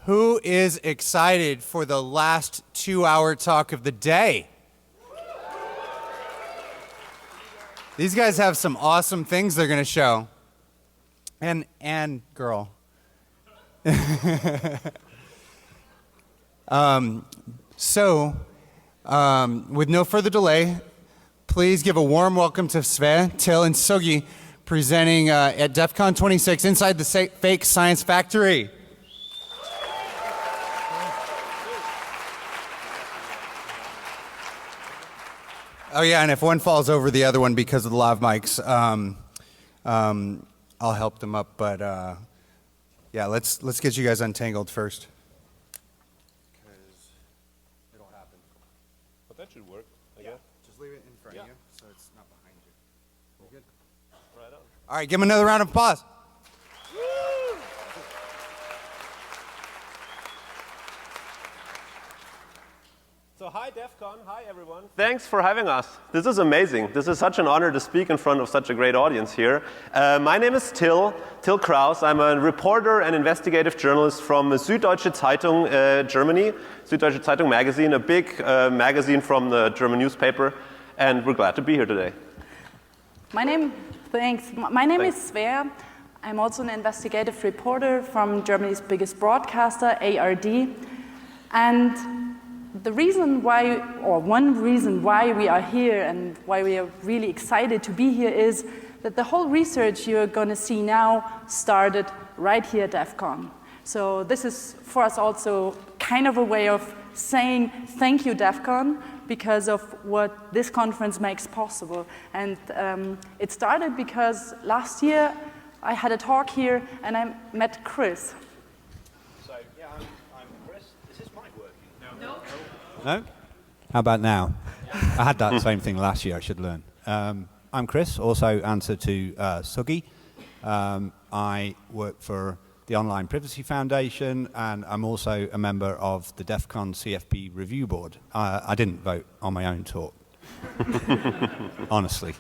Who is excited for the last 2-hour talk of the day? These guys have some awesome things they're going to show. And girl. With no further delay, please give a warm welcome to Sve, Till, and Sugi presenting at DEF CON 26 inside the Fake Science Factory. Oh yeah, and if one falls over the other one because of the lav mics, I'll help them up. But yeah, let's get you guys untangled first. Because it'll happen. But that should work. I guess. Just leave it in front of you, so it's not behind you. You good? Right on. All right, give them another round of applause. So hi DEF CON, hi everyone. Thanks for having us. This is amazing. This is such an honor to speak in front of such a great audience here. My name is Till Kraus. I'm a reporter and investigative journalist from Süddeutsche Zeitung, Germany. Süddeutsche Zeitung magazine, a big magazine from the German newspaper, and we're glad to be here today. My name is Svea. I'm also an investigative reporter from Germany's biggest broadcaster, ARD. And the reason why, or one reason why we are here and why we are really excited to be here is that the whole research you're going to see now started right here at DEF CON. So this is for us also kind of a way of saying thank you DEF CON because of what this conference makes possible. And it started because last year I had a talk here and I met Chris. No? How about now? I had that same thing last year, I should learn. I'm Chris, also answer to Sugi. I work for the Online Privacy Foundation, and I'm also a member of the DEF CON CFP Review Board. I didn't vote on my own talk, honestly.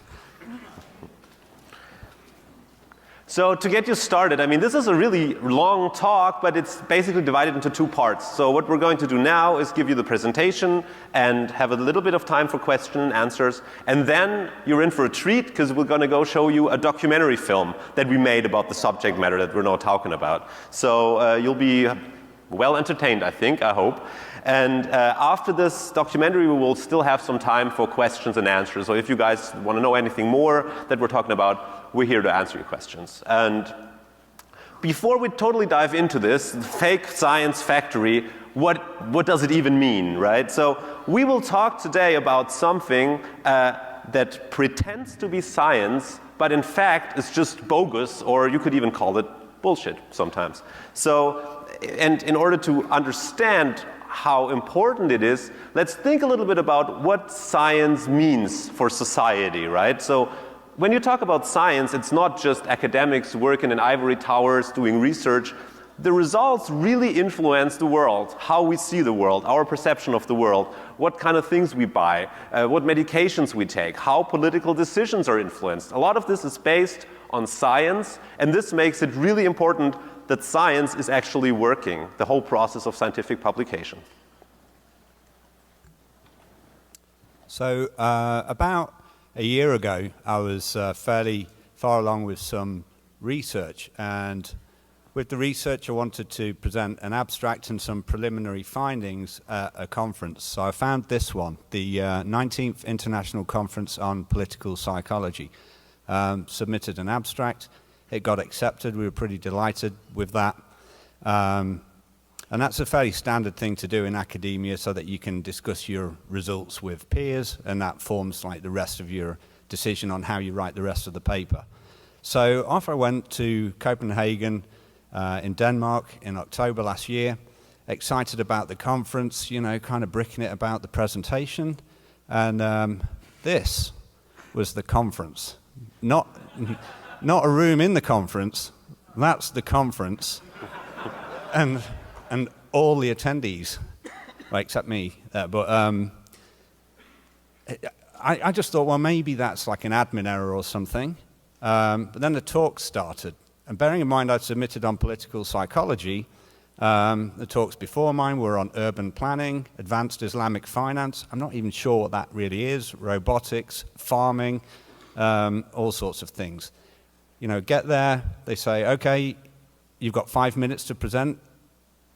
So to get you started, I mean, this is a really long talk, but it's basically divided into two parts. So what we're going to do now is give you the presentation and have a little bit of time for question and answers. And then you're in for a treat because we're going to go show you a documentary film that we made about the subject matter that we're now talking about. So you'll be well entertained, I think, I hope. And after this documentary, we will still have some time for questions and answers. So if you guys want to know anything more that we're talking about, we're here to answer your questions. And before we totally dive into this, the fake science factory, what does it even mean, right? So we will talk today about something that pretends to be science, but in fact is just bogus, or you could even call it bullshit sometimes. So, and in order to understand how important it is, let's think a little bit about what science means for society, right? So when you talk about science, it's not just academics working in ivory towers doing research. The results really influence the world, how we see the world, our perception of the world, what kind of things we buy, what medications we take, how political decisions are influenced. A lot of this is based on science, and this makes it really important that science is actually working, the whole process of scientific publication. So about a year ago, I was fairly far along with some research, and with the research I wanted to present an abstract and some preliminary findings at a conference. So I found this one, the 19th International Conference on Political Psychology. Submitted an abstract, it got accepted, we were pretty delighted with that. And that's a fairly standard thing to do in academia so that you can discuss your results with peers, and that forms like the rest of your decision on how you write the rest of the paper. So off I went to Copenhagen in Denmark in October last year, excited about the conference, you know, kind of bricking it about the presentation. And this was the conference. Not a room in the conference, that's the conference. And all the attendees, well, except me, but I just thought, well, maybe that's like an admin error or something. But then the talk started. And bearing in mind I'd submitted on political psychology, The talks before mine were on urban planning, advanced Islamic finance. I'm not even sure what that really is, robotics, farming, all sorts of things. You know, get there, they say, okay, you've got 5 minutes to present.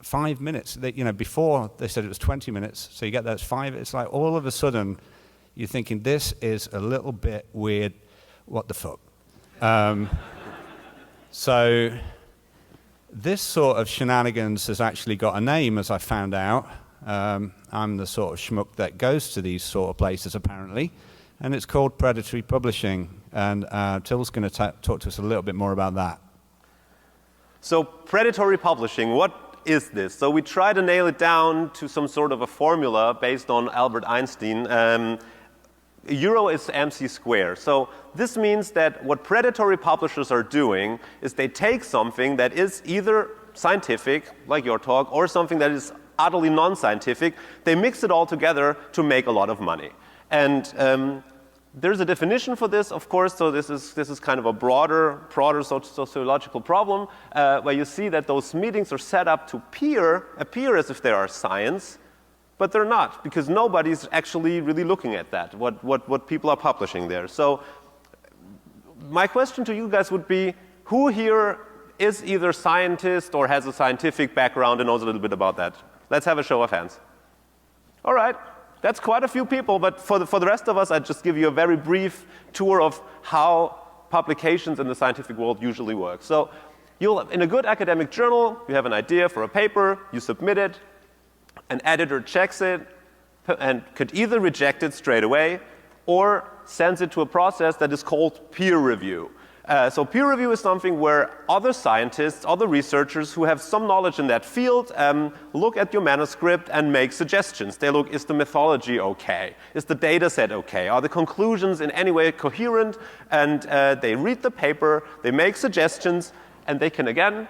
5 minutes. Before they said it was 20 minutes, so you get there, it's 5. It's like all of a sudden you're thinking, this is a little bit weird. What the fuck? So this sort of shenanigans has actually got a name, as I found out. I'm the sort of schmuck that goes to these sort of places, apparently, and it's called Predatory Publishing. And Till's going to talk to us a little bit more about that. So predatory publishing, what is this? So we try to nail it down to some sort of a formula based on Albert Einstein. Euro is MC squared. So this means that what predatory publishers are doing is they take something that is either scientific, like your talk, or something that is utterly non-scientific. They mix it all together to make a lot of money. And there's a definition for this, of course, so this is kind of a broader sociological problem, where you see that those meetings are set up to appear as if they are science, but they're not, because nobody's actually really looking at that, what people are publishing there. So my question to you guys would be, who here is either scientist or has a scientific background and knows a little bit about that? Let's have a show of hands. All right. That's quite a few people, but for the rest of us, I'd just give you a very brief tour of how publications in the scientific world usually work. So in a good academic journal, you have an idea for a paper, you submit it, an editor checks it, and could either reject it straight away or sends it to a process that is called peer review. So peer review is something where other scientists, other researchers who have some knowledge in that field look at your manuscript and make suggestions. They look, is the methodology okay? Is the data set okay? Are the conclusions in any way coherent? And they read the paper, they make suggestions, and they can again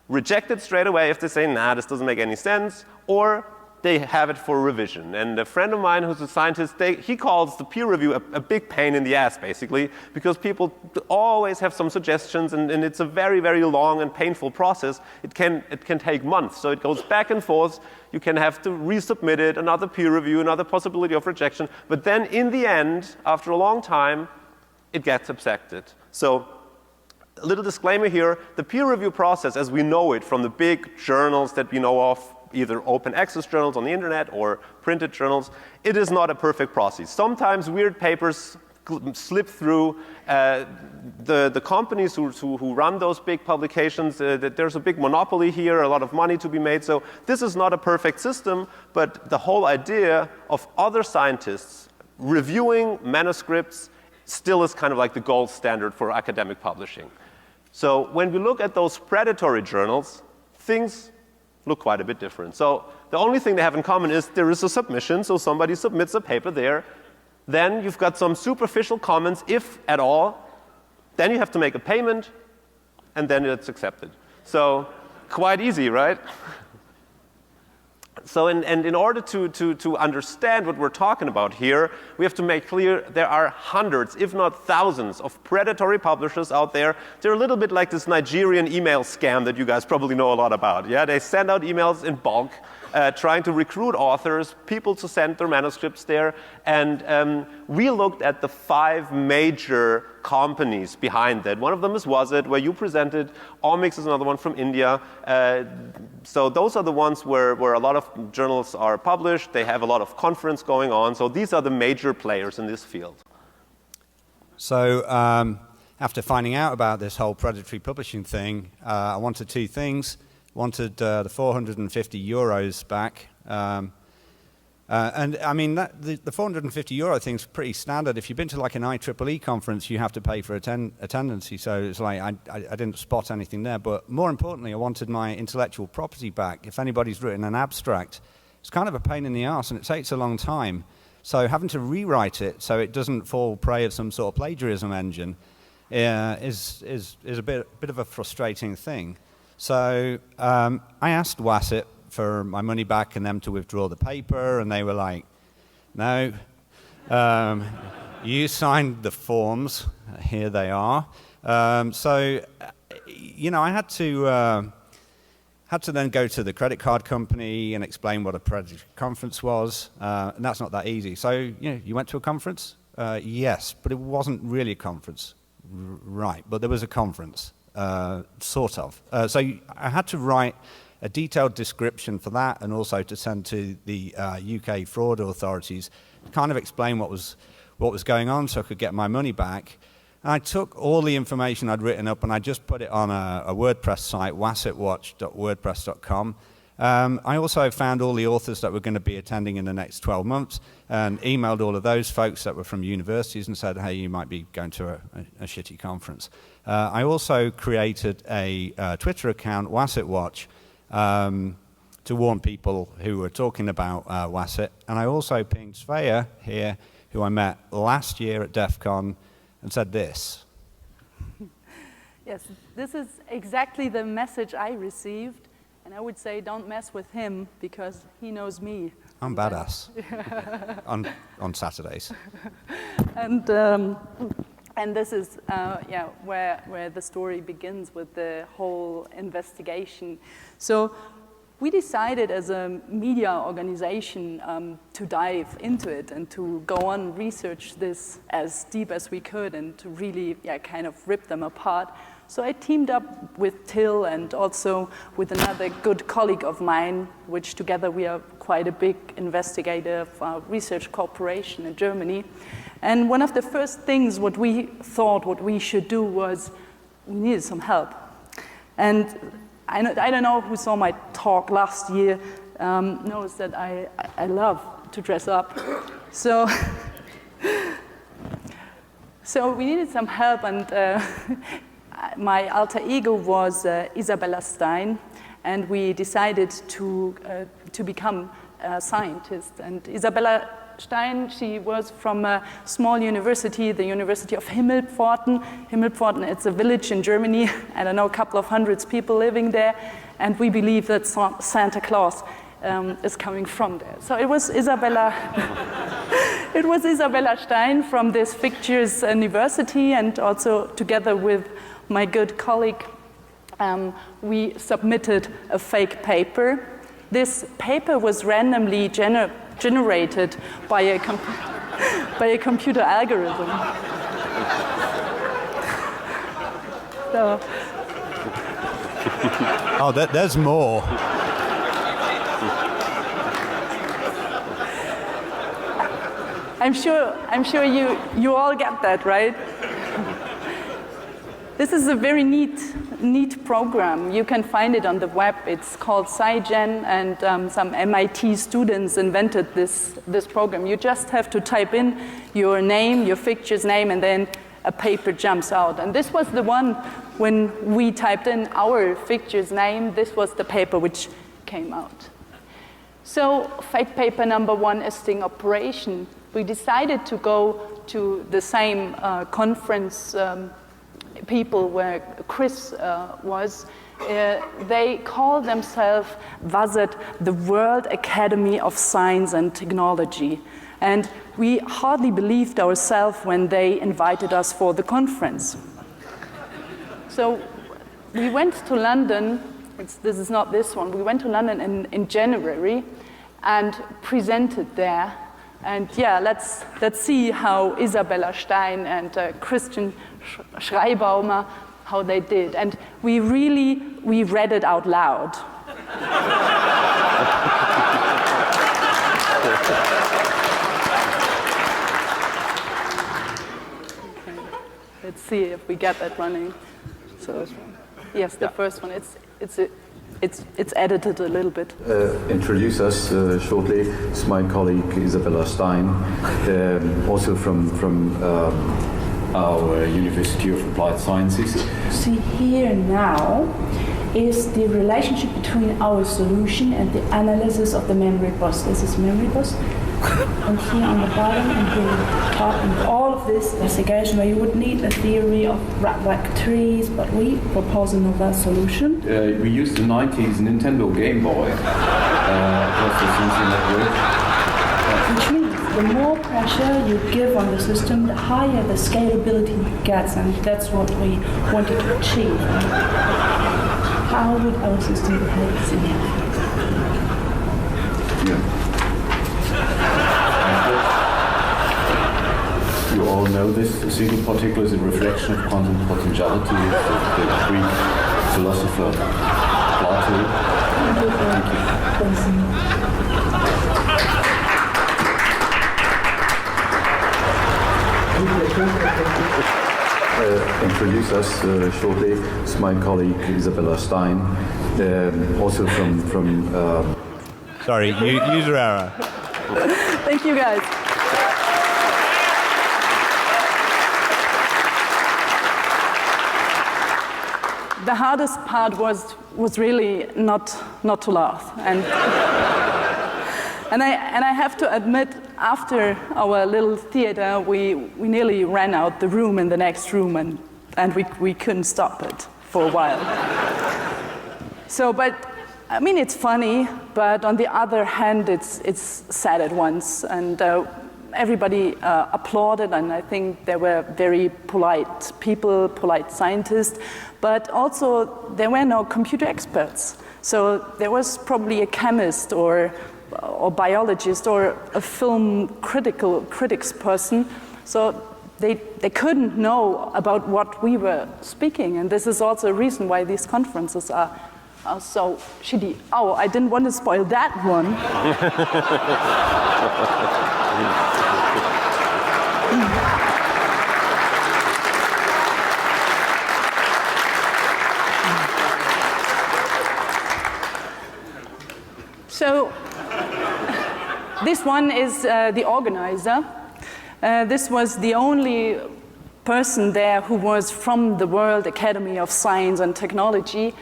reject it straight away if they say, nah, this doesn't make any sense, or they have it for revision. And a friend of mine who's a scientist, he calls the peer review a big pain in the ass, basically, because people always have some suggestions, and it's a very, very long and painful process. It can take months, so it goes back and forth. You can have to resubmit it, another peer review, another possibility of rejection, but then in the end, after a long time, it gets accepted. So a little disclaimer here, the peer review process as we know it from the big journals that we know of, either open access journals on the internet or printed journals, it is not a perfect process. Sometimes weird papers slip through. The companies who run those big publications, there's a big monopoly here, a lot of money to be made. So this is not a perfect system, but the whole idea of other scientists reviewing manuscripts still is kind of like the gold standard for academic publishing. So when we look at those predatory journals, things look quite a bit different. So the only thing they have in common is there is a submission, so somebody submits a paper there. Then you've got some superficial comments, if at all. Then you have to make a payment, and then it's accepted. So quite easy, right? So in order to understand what we're talking about here, we have to make clear there are hundreds, if not thousands, of predatory publishers out there. They're a little bit like this Nigerian email scam that you guys probably know a lot about. Yeah, they send out emails in bulk, trying to recruit authors, people to send their manuscripts there. And we looked at the 5 major companies behind that. One of them is Was It, where you presented. Omics is another one from India. So those are the ones where a lot of journals are published. They have a lot of conference going on. So these are the major players in this field. So after finding out about this whole predatory publishing thing, I wanted 2 things. Wanted the 450 euros back. And I mean, the 450 euro thing's pretty standard. If you've been to like an IEEE conference, you have to pay for attendance. So it's like I didn't spot anything there. But more importantly, I wanted my intellectual property back. If anybody's written an abstract, it's kind of a pain in the arse, and it takes a long time. So having to rewrite it so it doesn't fall prey of some sort of plagiarism engine is a bit of a frustrating thing. So I asked Was It for my money back and them to withdraw the paper, and they were like, no, you signed the forms, here they are. So, you know, I had to had to then go to the credit card company and explain what a predatory conference was, and that's not that easy. So, you went to a conference? Yes, but it wasn't really a conference. Right, but there was a conference, sort of. So I had to write a detailed description for that, and also to send to the UK fraud authorities, to kind of explain what was going on so I could get my money back. And I took all the information I'd written up and I just put it on a WordPress site, wassetwatch.wordpress.com. I also found all the authors that were going to be attending in the next 12 months and emailed all of those folks that were from universities and said, hey, you might be going to a shitty conference. I also created a Twitter account, WassetWatch, to warn people who were talking about Wasset. And I also pinged Svea here, who I met last year at DEF CON, and said this. Yes, this is exactly the message I received. And I would say don't mess with him because he knows me. I'm badass. on Saturdays. And this is where the story begins with the whole investigation. So we decided as a media organization to dive into it and to go on research this as deep as we could and to really kind of rip them apart. So I teamed up with Till and also with another good colleague of mine, which together we are quite a big investigative research corporation in Germany. And one of the first things what we should do was we needed some help. And I don't know who saw my talk last year, knows that I love to dress up. So we needed some help, and my alter ego was Isabella Stein, and we decided to become a scientist. And Isabella Stein, she was from a small university, the University of Himmelpforten. Himmelpforten, it's a village in Germany, I don't know, a couple of hundreds people living there, and we believe that Santa Claus is coming from there. So it was Isabella Stein from this fictitious university, and also together with my good colleague, we submitted a fake paper. This paper was randomly generated by a computer algorithm. So. Oh, there's more. I'm sure you all get that, right? This is a very neat program. You can find it on the web. It's called SciGen, and some MIT students invented this program. You just have to type in your name, your fictitious name, and then a paper jumps out. And this was the one when we typed in our fictitious name, this was the paper which came out. So fake paper number 1 is sting operation. We decided to go to the same conference people where Chris was. They call themselves WASET, the World Academy of Science and Technology. And we hardly believed ourselves when they invited us for the conference. So we went to London, this is not this one, we went to London in January and presented there. And let's see how Isabella Stein and Christian Schreibaumer, how they did. And we read it out loud. Okay. Let's see if we get that running. So, yes, the first one. It's edited a little bit. Introduce us shortly. It's my colleague Isabella Stein, also from our University of Applied Sciences. See here now is the relationship between our solution and the analysis of the memory bus. This is memory bus. And here on the bottom and here on the top, and all of this investigation where you would need a theory of rat-like trees, but we propose a novel solution. We used the 90s Nintendo Game Boy across the sensor network. Which means the more pressure you give on the system, the higher the scalability gets, and that's what we wanted to achieve. how would our system behave in here? You all know this. A single particle is a reflection of quantum potentiality of the Greek philosopher Plato. Introduce us shortly. It's my colleague Isabella Stein, also from. Sorry, user error. Thank you, guys. The hardest part was really not to laugh, and I have to admit, after our little theater, we nearly ran out the room in the next room, and we couldn't stop it for a while. So, but I mean, it's funny, but on the other hand, it's sad at once, and everybody applauded, and I think they were very polite people, polite scientists, but also there were no computer experts. So there was probably a chemist or biologist or a film critics person. So they couldn't know about what we were speaking, and this is also a reason why these conferences are so shitty. Oh, I didn't want to spoil that one. So this one is the organizer. This was the only person there who was from the World Academy of Science and Technology.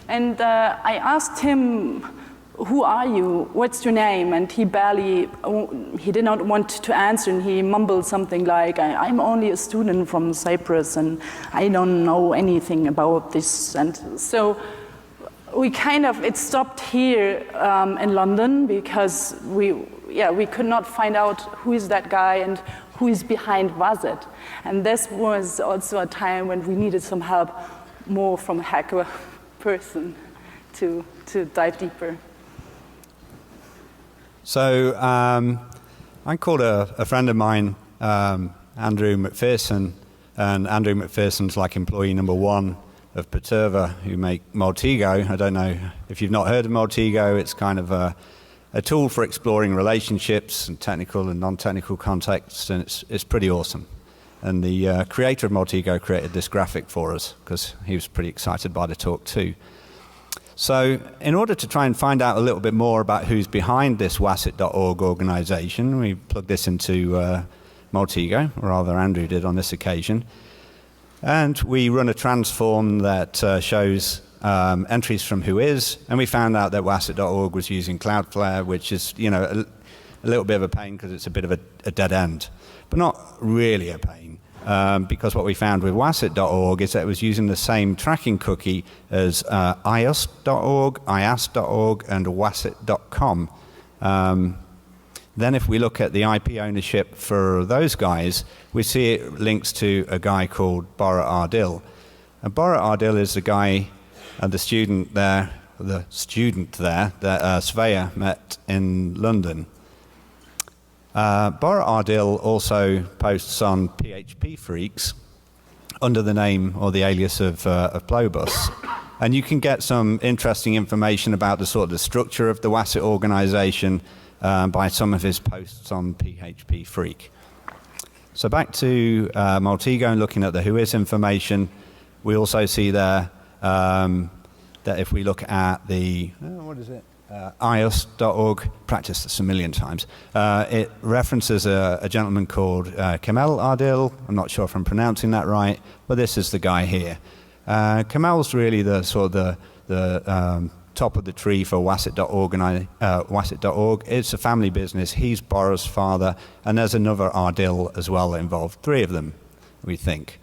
And I asked him, who are you? What's your name? And he did not want to answer, and he mumbled something like, I'm only a student from Cyprus, and I don't know anything about this. And so it stopped here in London, because we could not find out who is that guy and who is behind WASIT. And this was also a time when we needed some help more from a hacker person to dive deeper. So I called a friend of mine, Andrew McPherson, and Andrew McPherson's like employee number one of Perturba, who make Maltego. I don't know if you've not heard of Maltego. It's kind of a tool for exploring relationships and technical and non-technical contexts, and it's pretty awesome. And the creator of Maltego created this graphic for us because he was pretty excited by the talk too. So in order to try and find out a little bit more about who's behind this wasit.org organization, we plugged this into Maltego, or rather Andrew did on this occasion. And we run a transform that shows entries from Whois, and we found out that wasit.org was using Cloudflare, which is, a little bit of a pain because it's a bit of a dead end, but not really a pain, because what we found with wasit.org is that it was using the same tracking cookie as ios.org, ias.org, and wasit.com. Then if we look at the IP ownership for those guys, we see it links to a guy called Bora Ardil. And Bora Ardil is the guy, the student there that Svea met in London. Bora Ardil also posts on PHP Freaks under the name or the alias of Plobus. And you can get some interesting information about the sort of the structure of the WASIT organization by some of his posts on PHP Freak. So back to Maltego and looking at the Whois information, we also see there that if we look at the, ios.org, practiced this a million times, it references a gentleman called Kemal Ardil. I'm not sure if I'm pronouncing that right, but this is the guy here. Kemal's really the sort of the top of the tree for wasit.org. It's a family business. He's Bora's father, and there's another Ardil as well involved. 3 of them, we think.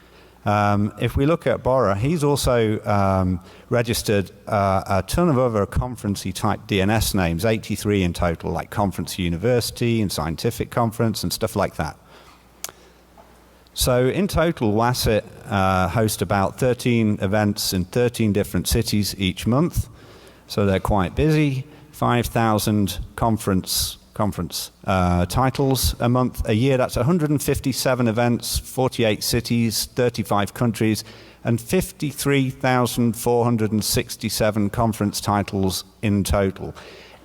If we look at Bora, he's also registered a ton of other conference-y type DNS names, 83 in total, like Conference University and Scientific Conference and stuff like that. So in total, WASIT hosts about 13 events in 13 different cities each month. So they're quite busy. 5,000 conference titles a month. A year, that's 157 events, 48 cities, 35 countries, and 53,467 conference titles in total.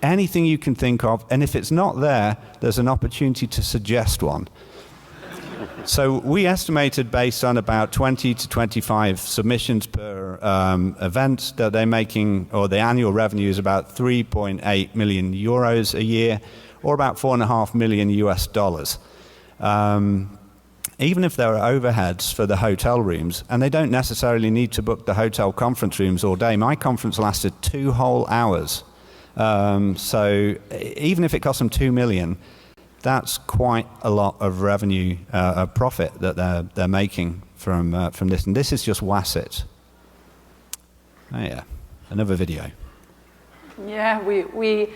Anything you can think of, and if it's not there, there's an opportunity to suggest one. So we estimated, based on about 20 to 25 submissions per event, that they're making, or the annual revenue is about 3.8 million euros a year, or about $4.5 million US dollars. Even if there are overheads for the hotel rooms, and they don't necessarily need to book the hotel conference rooms all day. My conference lasted 2 whole hours. So even if it cost them $2 million, that's quite a lot of revenue, a profit that they're making from this. And this is just WASIT. Oh yeah, another video. Yeah, we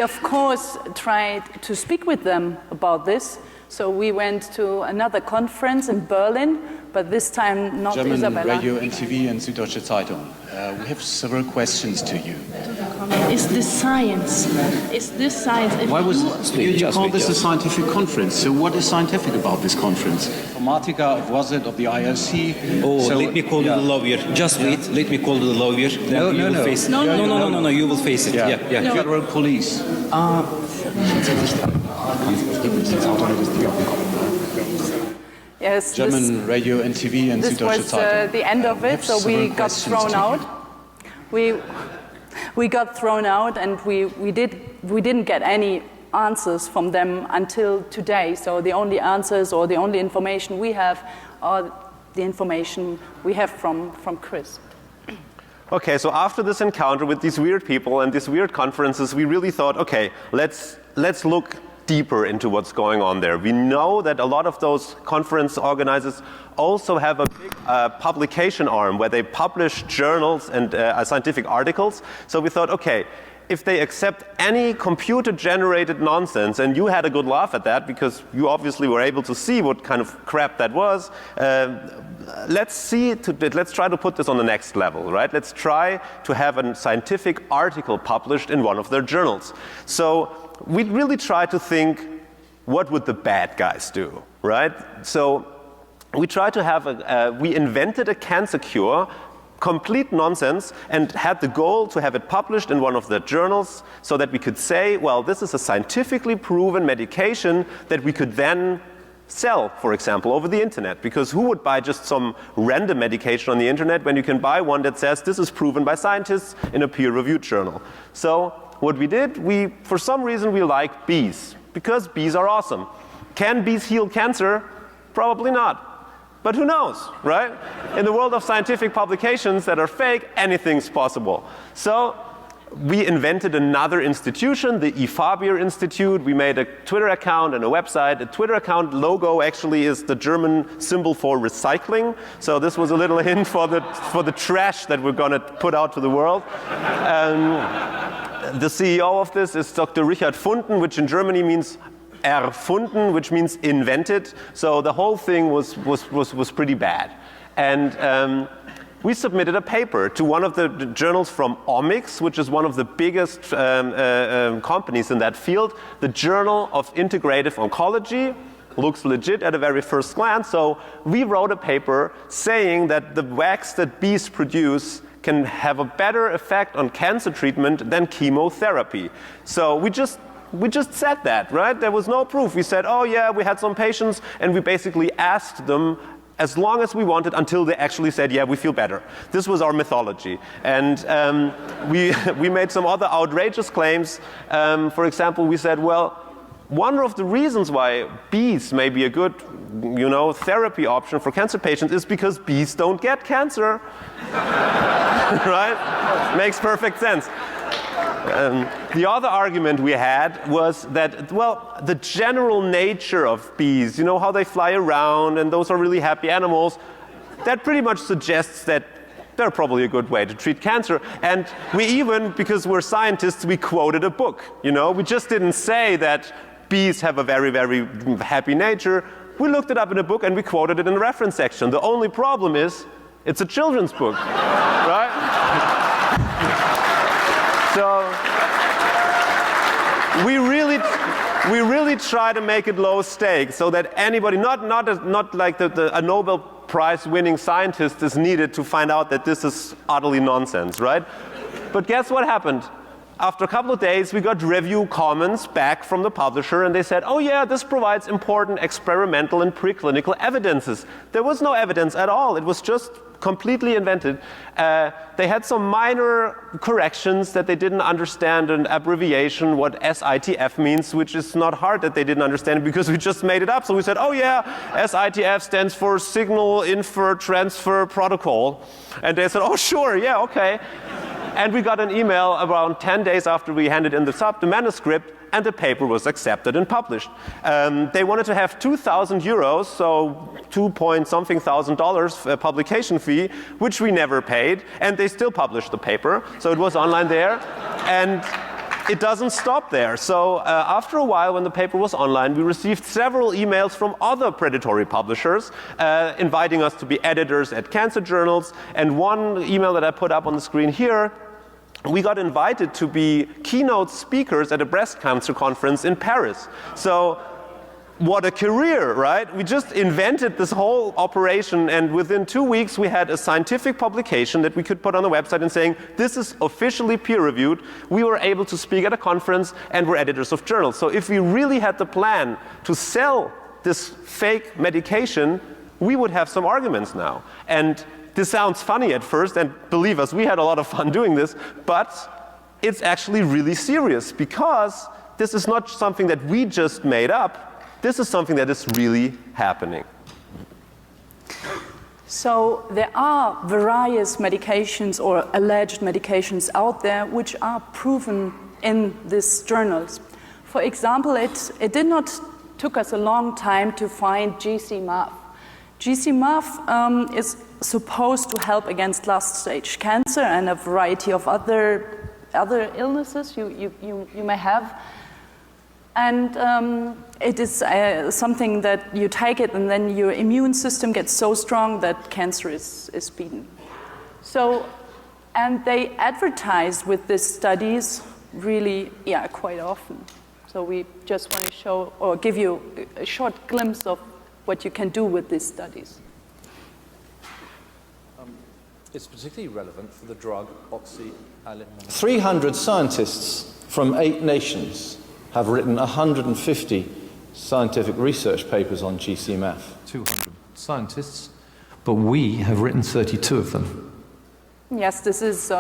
of course tried to speak with them about this. So we went to another conference in Berlin, but this time not German Isabella. Radio and TV and Süddeutsche Zeitung. We have several questions to you. Is this science? Is this science? If Why was you you call this a scientific conference? So what is scientific about this conference? Informatica, of WASIT, of the IRC. Oh, so, let me call the lawyer. Just wait. Let me call the lawyer. Then you will face it. No. You will face it. Yeah. Federal police. Yes, German Radio and TV and this Süddeutsche was Zeitung. the end of it, so we got thrown out. We got thrown out, and we didn't get any answers from them until today. So the only answers or the only information we have are the information we have from Chris. Okay, so after this encounter with these weird people and these weird conferences, we really thought, okay, let's look deeper into what's going on there. We know that a lot of those conference organizers also have a big publication arm where they publish journals and scientific articles. So we thought, okay, if they accept any computer-generated nonsense, and you had a good laugh at that because you obviously were able to see what kind of crap that was, let's try to put this on the next level, right? Let's try to have a scientific article published in one of their journals. So we really tried to think, what would the bad guys do, right? So we tried to have we invented a cancer cure, complete nonsense, and had the goal to have it published in one of the journals so that we could say, well, this is a scientifically proven medication that we could then sell, for example, over the internet. Because who would buy just some random medication on the internet when you can buy one that says this is proven by scientists in a peer-reviewed journal? So what we did, for some reason we like bees, because bees are awesome. Can bees heal cancer? Probably not. But who knows, right? In the world of scientific publications that are fake, anything's possible. So we invented another institution, the IFABIR Institute. We made a Twitter account and a website. The Twitter account logo actually is the German symbol for recycling. So this was a little hint for the trash that we're going to put out to the world. The CEO of this is Dr. Richard Funden, which in Germany means erfunden, which means invented. So the whole thing was pretty bad. And we submitted a paper to one of the journals from Omics, which is one of the biggest companies in that field. The Journal of Integrative Oncology looks legit at a very first glance. So we wrote a paper saying that the wax that bees produce can have a better effect on cancer treatment than chemotherapy. So we just said that, right? There was no proof. We said, oh yeah, we had some patients, and we basically asked them as long as we wanted until they actually said, yeah, we feel better. This was our mythology. And we made some other outrageous claims. For example, we said, well, one of the reasons why bees may be a good, therapy option for cancer patients is because bees don't get cancer. Right? Makes perfect sense. The other argument we had was that, well, the general nature of bees, how they fly around and those are really happy animals, that pretty much suggests that they're probably a good way to treat cancer. And we even, because we're scientists, we quoted a book. We just didn't say that bees have a very, very happy nature. we looked it up in a book and we quoted it in the reference section. The only problem is, it's a children's book, right? So we really try to make it low stakes so that anybody, not like a Nobel Prize winning scientist is needed to find out that this is utterly nonsense, right? But guess what happened? After a couple of days, we got review comments back from the publisher, and they said, oh yeah, this provides important experimental and preclinical evidences. There was no evidence at all. It was just completely invented. They had some minor corrections that they didn't understand an abbreviation, what SITF means, which is not hard that they didn't understand it because we just made it up. So we said, oh yeah, SITF stands for Signal Infer Transfer Protocol. And they said, oh sure, yeah, okay. And we got an email around 10 days after we handed in the manuscript, and the paper was accepted and published. They wanted to have 2,000 euros, so $2-point-something thousand publication fee, which we never paid, and they still published the paper, so it was online there. And it doesn't stop there. So after a while, when the paper was online, we received several emails from other predatory publishers inviting us to be editors at cancer journals. And one email that I put up on the screen here, we got invited to be keynote speakers at a breast cancer conference in Paris. So what a career, right? We just invented this whole operation, and within 2 weeks we had a scientific publication that we could put on the website and saying, this is officially peer-reviewed. We were able to speak at a conference and we're editors of journals. So if we really had the plan to sell this fake medication, we would have some arguments now. And this sounds funny at first, and believe us, we had a lot of fun doing this, but it's actually really serious because this is not something that we just made up. This is something that is really happening. So there are various medications or alleged medications out there which are proven in these journals. For example, it did not took us a long time to find Gcmaf. Gcmaf is supposed to help against last-stage cancer and a variety of other illnesses you may have. And it is something that you take it and then your immune system gets so strong that cancer is beaten. So, and they advertise with these studies really, quite often. So we just want to show or give you a short glimpse of what you can do with these studies. It's particularly relevant for the drug oxyalin. 300 scientists from 8 nations have written 150 scientific research papers on Gcmaf. 200 scientists, but we have written 32 of them. Yes, this is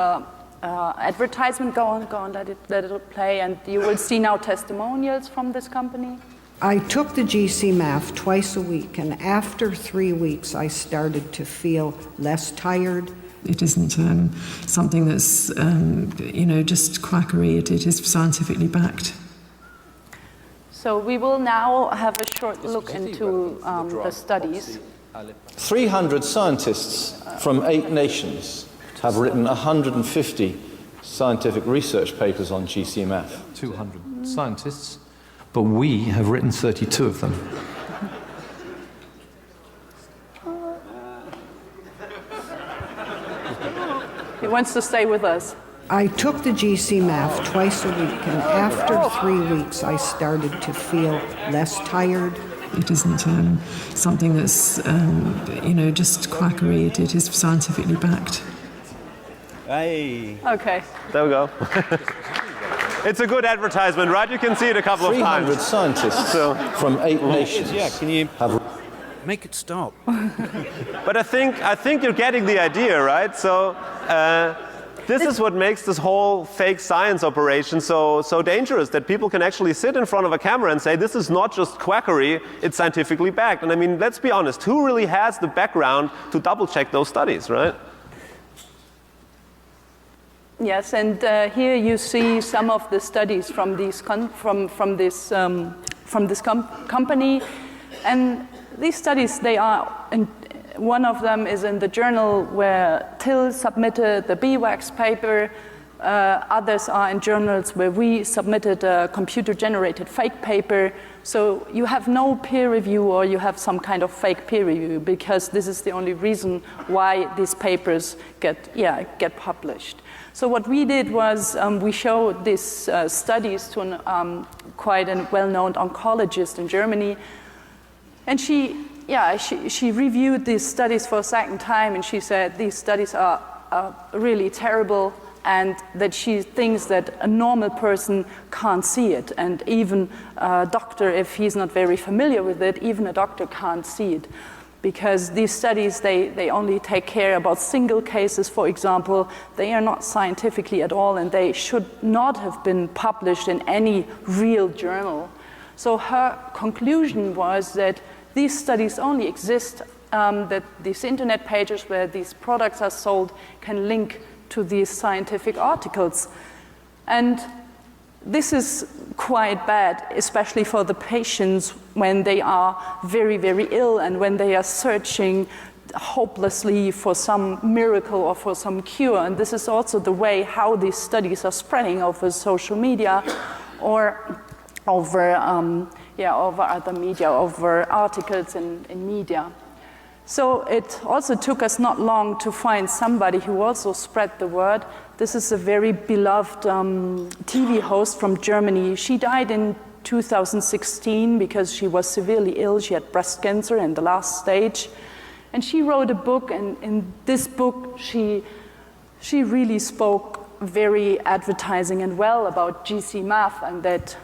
advertisement. Go on, let it play, and you will see now testimonials from this company. I took the Gcmaf twice a week, and after 3 weeks, I started to feel less tired. It isn't something that's, just quackery. It is scientifically backed. So we will now have a short look into the studies. 300 scientists from 8 nations have written 150 scientific research papers on Gcmaf. 200 scientists, but we have written 32 of them. He wants to stay with us. I took the Gcmaf twice a week, and after 3 weeks, I started to feel less tired. It isn't something that's, just quackery. It is scientifically backed. Hey. Okay. There we go. It's a good advertisement, right? You can see it a couple of times. 300 scientists from 8 nations. Yeah, can you have make it stop? But I think you're getting the idea, right? So this is what makes this whole fake science operation so dangerous, that people can actually sit in front of a camera and say, this is not just quackery, it's scientifically backed. And I mean, let's be honest, who really has the background to double check those studies, right? Yes, and here you see some of the studies from these from this company, and these studies, they are. One of them is in the journal where Till submitted the beeswax paper Others are in journals where we submitted a computer-generated fake paper. So you have no peer review, or you have some kind of fake peer review, because this is the only reason why these papers get published. So what we did was we showed these studies to quite a well-known oncologist in Germany, and she reviewed these studies for a second time, and she said these studies are really terrible, and that she thinks that a normal person can't see it, and even a doctor, if he's not very familiar with it, even a doctor can't see it. Because these studies, they only take care about single cases, for example. They are not scientifically at all, and they should not have been published in any real journal. So her conclusion was that these studies only exist, that these internet pages where these products are sold can link to these scientific articles. And this is quite bad, especially for the patients when they are very, very ill and when they are searching hopelessly for some miracle or for some cure. And this is also the way how these studies are spreading over social media or over other media, over articles in media. So it also took us not long to find somebody who also spread the word. This is a very beloved TV host from Germany. She died in 2016 because she was severely ill. She had breast cancer in the last stage. And she wrote a book, and in this book she really spoke very advertising and well about Gcmaf, and that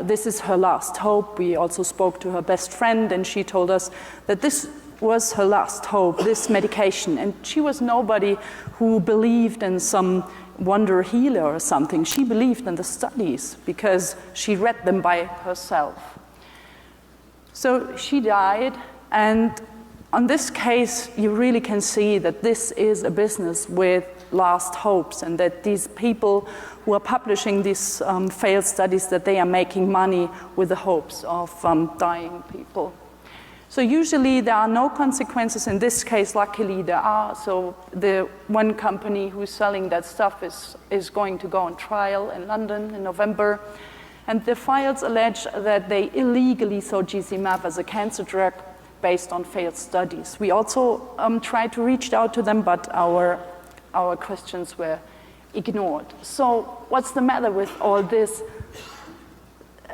this is her last hope. We also spoke to her best friend, and she told us that this was her last hope, this medication. And she was nobody who believed in some wonder healer or something. She believed in the studies because she read them by herself. So she died, and on this case, you really can see that this is a business with last hopes, and that these people who are publishing these failed studies, that they are making money with the hopes of dying people. So usually there are no consequences. In this case, luckily there are. So the one company who's selling that stuff is going to go on trial in London in November. And the files allege that they illegally sold Gcmaf as a cancer drug based on failed studies. We also tried to reach out to them, but our questions were ignored. So what's the matter with all this?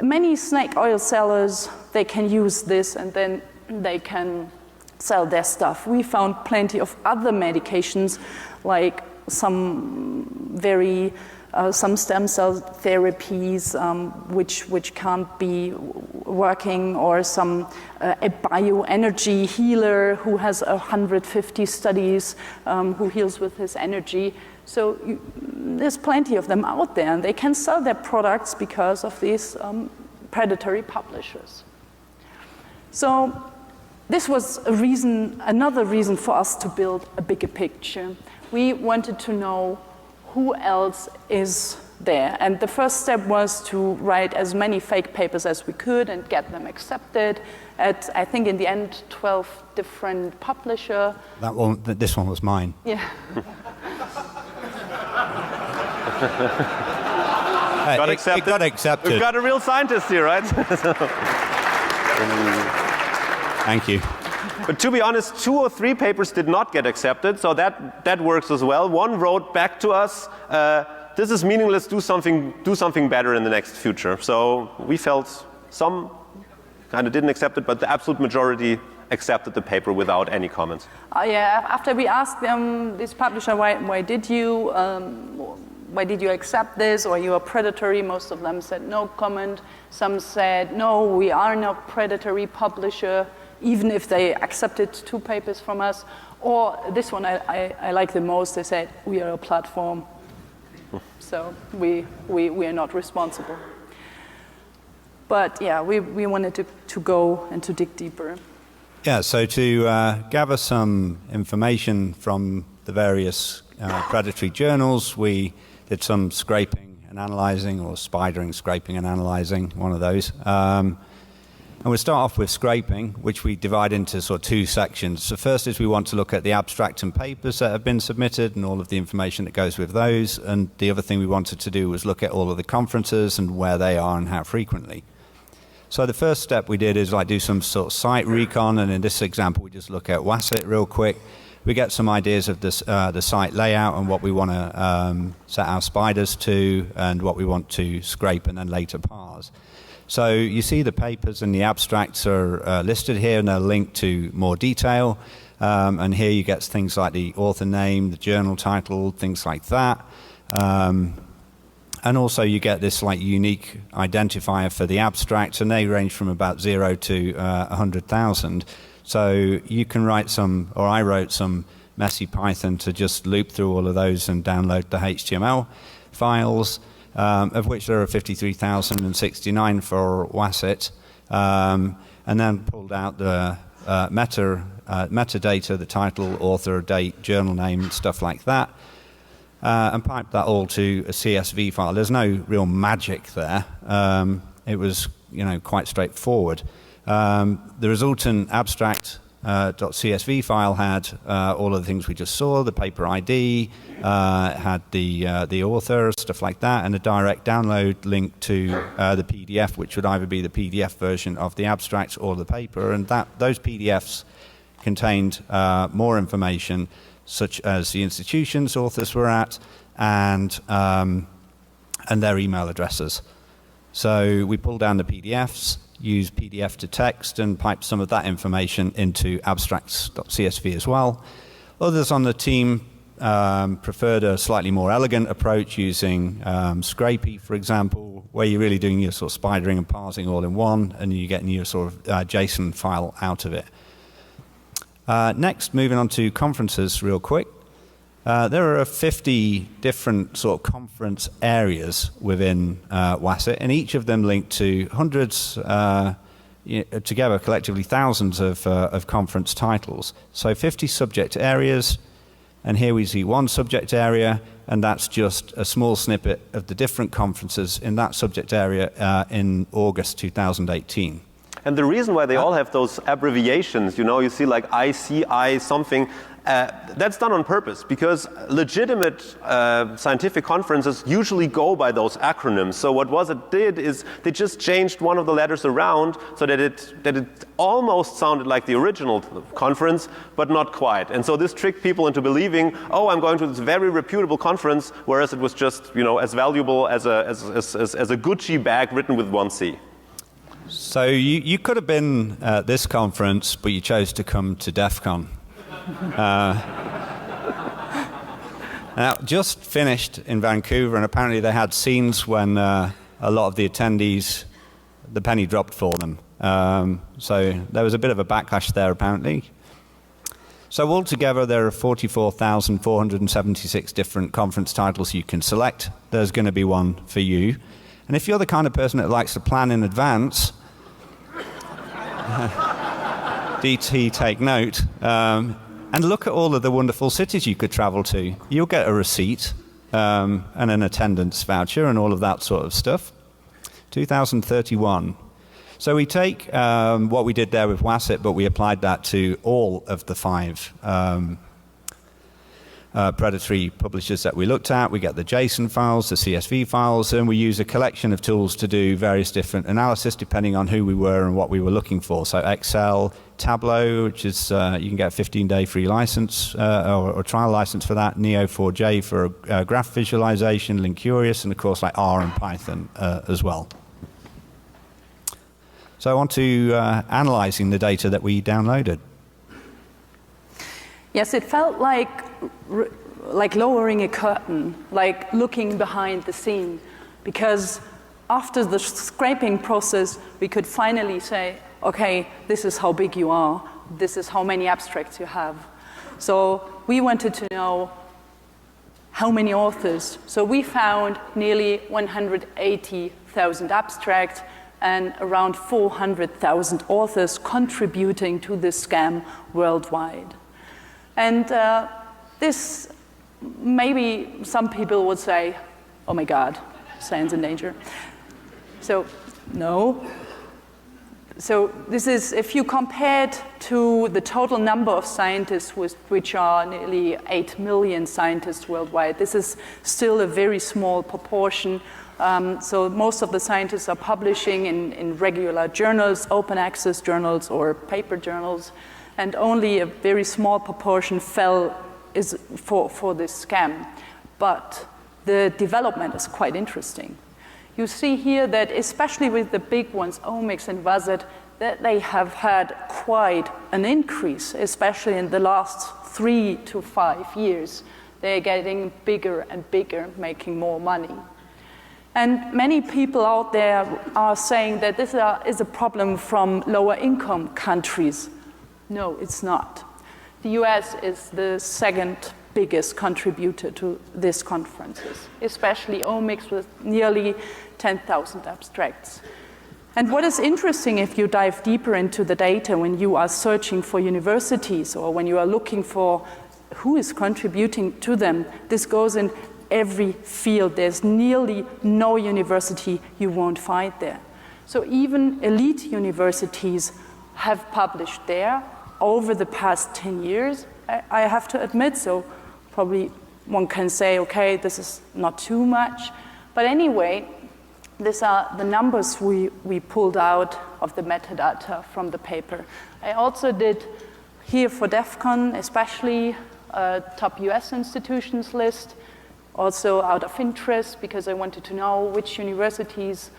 Many snake oil sellers, they can use this, and then they can sell their stuff. We found plenty of other medications, like some stem cell therapies which can't be working, or some a bioenergy healer who has 150 studies who heals with his energy. So there's plenty of them out there, and they can sell their products because of these predatory publishers. So this was another reason for us to build a bigger picture. We wanted to know who else is there. And the first step was to write as many fake papers as we could and get them accepted at, I think in the end, 12 different publishers. This one was mine. Yeah. Got accepted. It got accepted. We've got a real scientist here, right? Thank you. But to be honest, 2 or 3 papers did not get accepted, so that works as well. One wrote back to us, this is meaningless, do something better in the next future. So we felt some kind of didn't accept it, but the absolute majority accepted the paper without any comments. After we asked them, this publisher, why did you accept this, or you are predatory? Most of them said no comment. Some said, no, we are not predatory publisher, even if they accepted 2 papers from us. Or this one I like the most, they said, we are a platform, so we are not responsible. But yeah, we wanted to go and to dig deeper. Yeah, so to gather some information from the various predatory journals, we did some scraping and analyzing, or spidering, scraping and analyzing, one of those. And we'll start off with scraping, which we divide into sort of two sections. So first is we want to look at the abstract and papers that have been submitted and all of the information that goes with those. And the other thing we wanted to do was look at all of the conferences and where they are and how frequently. So the first step we did is like do some sort of site recon, and in this example we just look at WASIT real quick. We get some ideas of this, the site layout and what we want to set our spiders to and what we want to scrape and then later parse. So you see the papers and the abstracts are listed here, and they're linked to more detail. And here you get things like the author name, the journal title, things like that. And also you get this like unique identifier for the abstracts, and they range from about 0 to 100,000. So you can write some, or I wrote some messy Python to just loop through all of those and download the HTML files. Of which there are 53,069 for WASIT, and then pulled out the metadata, the title, author, date, journal name, stuff like that, and piped that all to a CSV file. There's no real magic there. It was, quite straightforward. The resultant abstract .csv file had all of the things we just saw, the paper ID, had the author, stuff like that, and a direct download link to the PDF, which would either be the PDF version of the abstract or the paper, and those PDFs contained more information, such as the institutions authors were at and their email addresses. So we pulled down the PDFs, use PDF to text, and pipe some of that information into abstracts.csv as well. Others on the team preferred a slightly more elegant approach using Scrapy, for example, where you're really doing your sort of spidering and parsing all in one, and you're getting your sort of JSON file out of it. Next, moving on to conferences real quick. There are 50 different sort of conference areas within WASIT, and each of them linked to hundreds, together collectively thousands of conference titles. So 50 subject areas, and here we see one subject area, and that's just a small snippet of the different conferences in that subject area in August 2018. And the reason why they all have those abbreviations, you see like ICI something, that's done on purpose, because legitimate scientific conferences usually go by those acronyms. So what WASIT did is they just changed one of the letters around so that it almost sounded like the original conference, but not quite. And so this tricked people into believing, oh, I'm going to this very reputable conference, whereas it was just as valuable as a Gucci bag written with one C. So you could have been at this conference, but you chose to come to DEF CON. Now, just finished in Vancouver, and apparently they had scenes when a lot of the attendees, the penny dropped for them. So there was a bit of a backlash there, apparently. So altogether, there are 44,476 different conference titles you can select. There's going to be one for you. And if you're the kind of person that likes to plan in advance, DT, take note, and look at all of the wonderful cities you could travel to. You'll get a receipt and an attendance voucher and all of that sort of stuff. 2031. So we take what we did there with WASIT, but we applied that to all of the 5 predatory publishers that we looked at. We get the JSON files, the CSV files, and we use a collection of tools to do various different analysis depending on who we were and what we were looking for. So Excel, Tableau, which is you can get a 15-day free license or trial license for that, Neo4j for graph visualization, Linkurious, and of course like R and Python as well. So on to analyzing the data that we downloaded. Yes, it felt like lowering a curtain, like looking behind the scene, because after the scraping process, we could finally say, okay, this is how big you are, this is how many abstracts you have. So we wanted to know how many authors. So we found nearly 180,000 abstracts and around 400,000 authors contributing to this scam worldwide. And this, maybe some people would say, oh my God, science in danger. So, no. So this is, if you compare it to the total number of scientists, which are nearly 8 million scientists worldwide, this is still a very small proportion. So most of the scientists are publishing in regular journals, open access journals or paper journals, and only a very small proportion is for this scam. But the development is quite interesting. You see here that especially with the big ones, Omics and Vazet, that they have had quite an increase, especially in the last 3 to 5 years. They're getting bigger and bigger, making more money. And many people out there are saying that this is a problem from lower income countries. No, it's not. The US is the second biggest contributor to these conferences, especially Omics with nearly 10,000 abstracts. And what is interesting, if you dive deeper into the data when you are searching for universities or when you are looking for who is contributing to them, this goes in every field. There's nearly no university you won't find there. So even elite universities have published there over the past 10 years, I have to admit. So probably one can say, okay, this is not too much. But anyway, these are the numbers we pulled out of the metadata from the paper. I also did here for DEF CON, especially a top US institutions list, also out of interest because I wanted to know which universities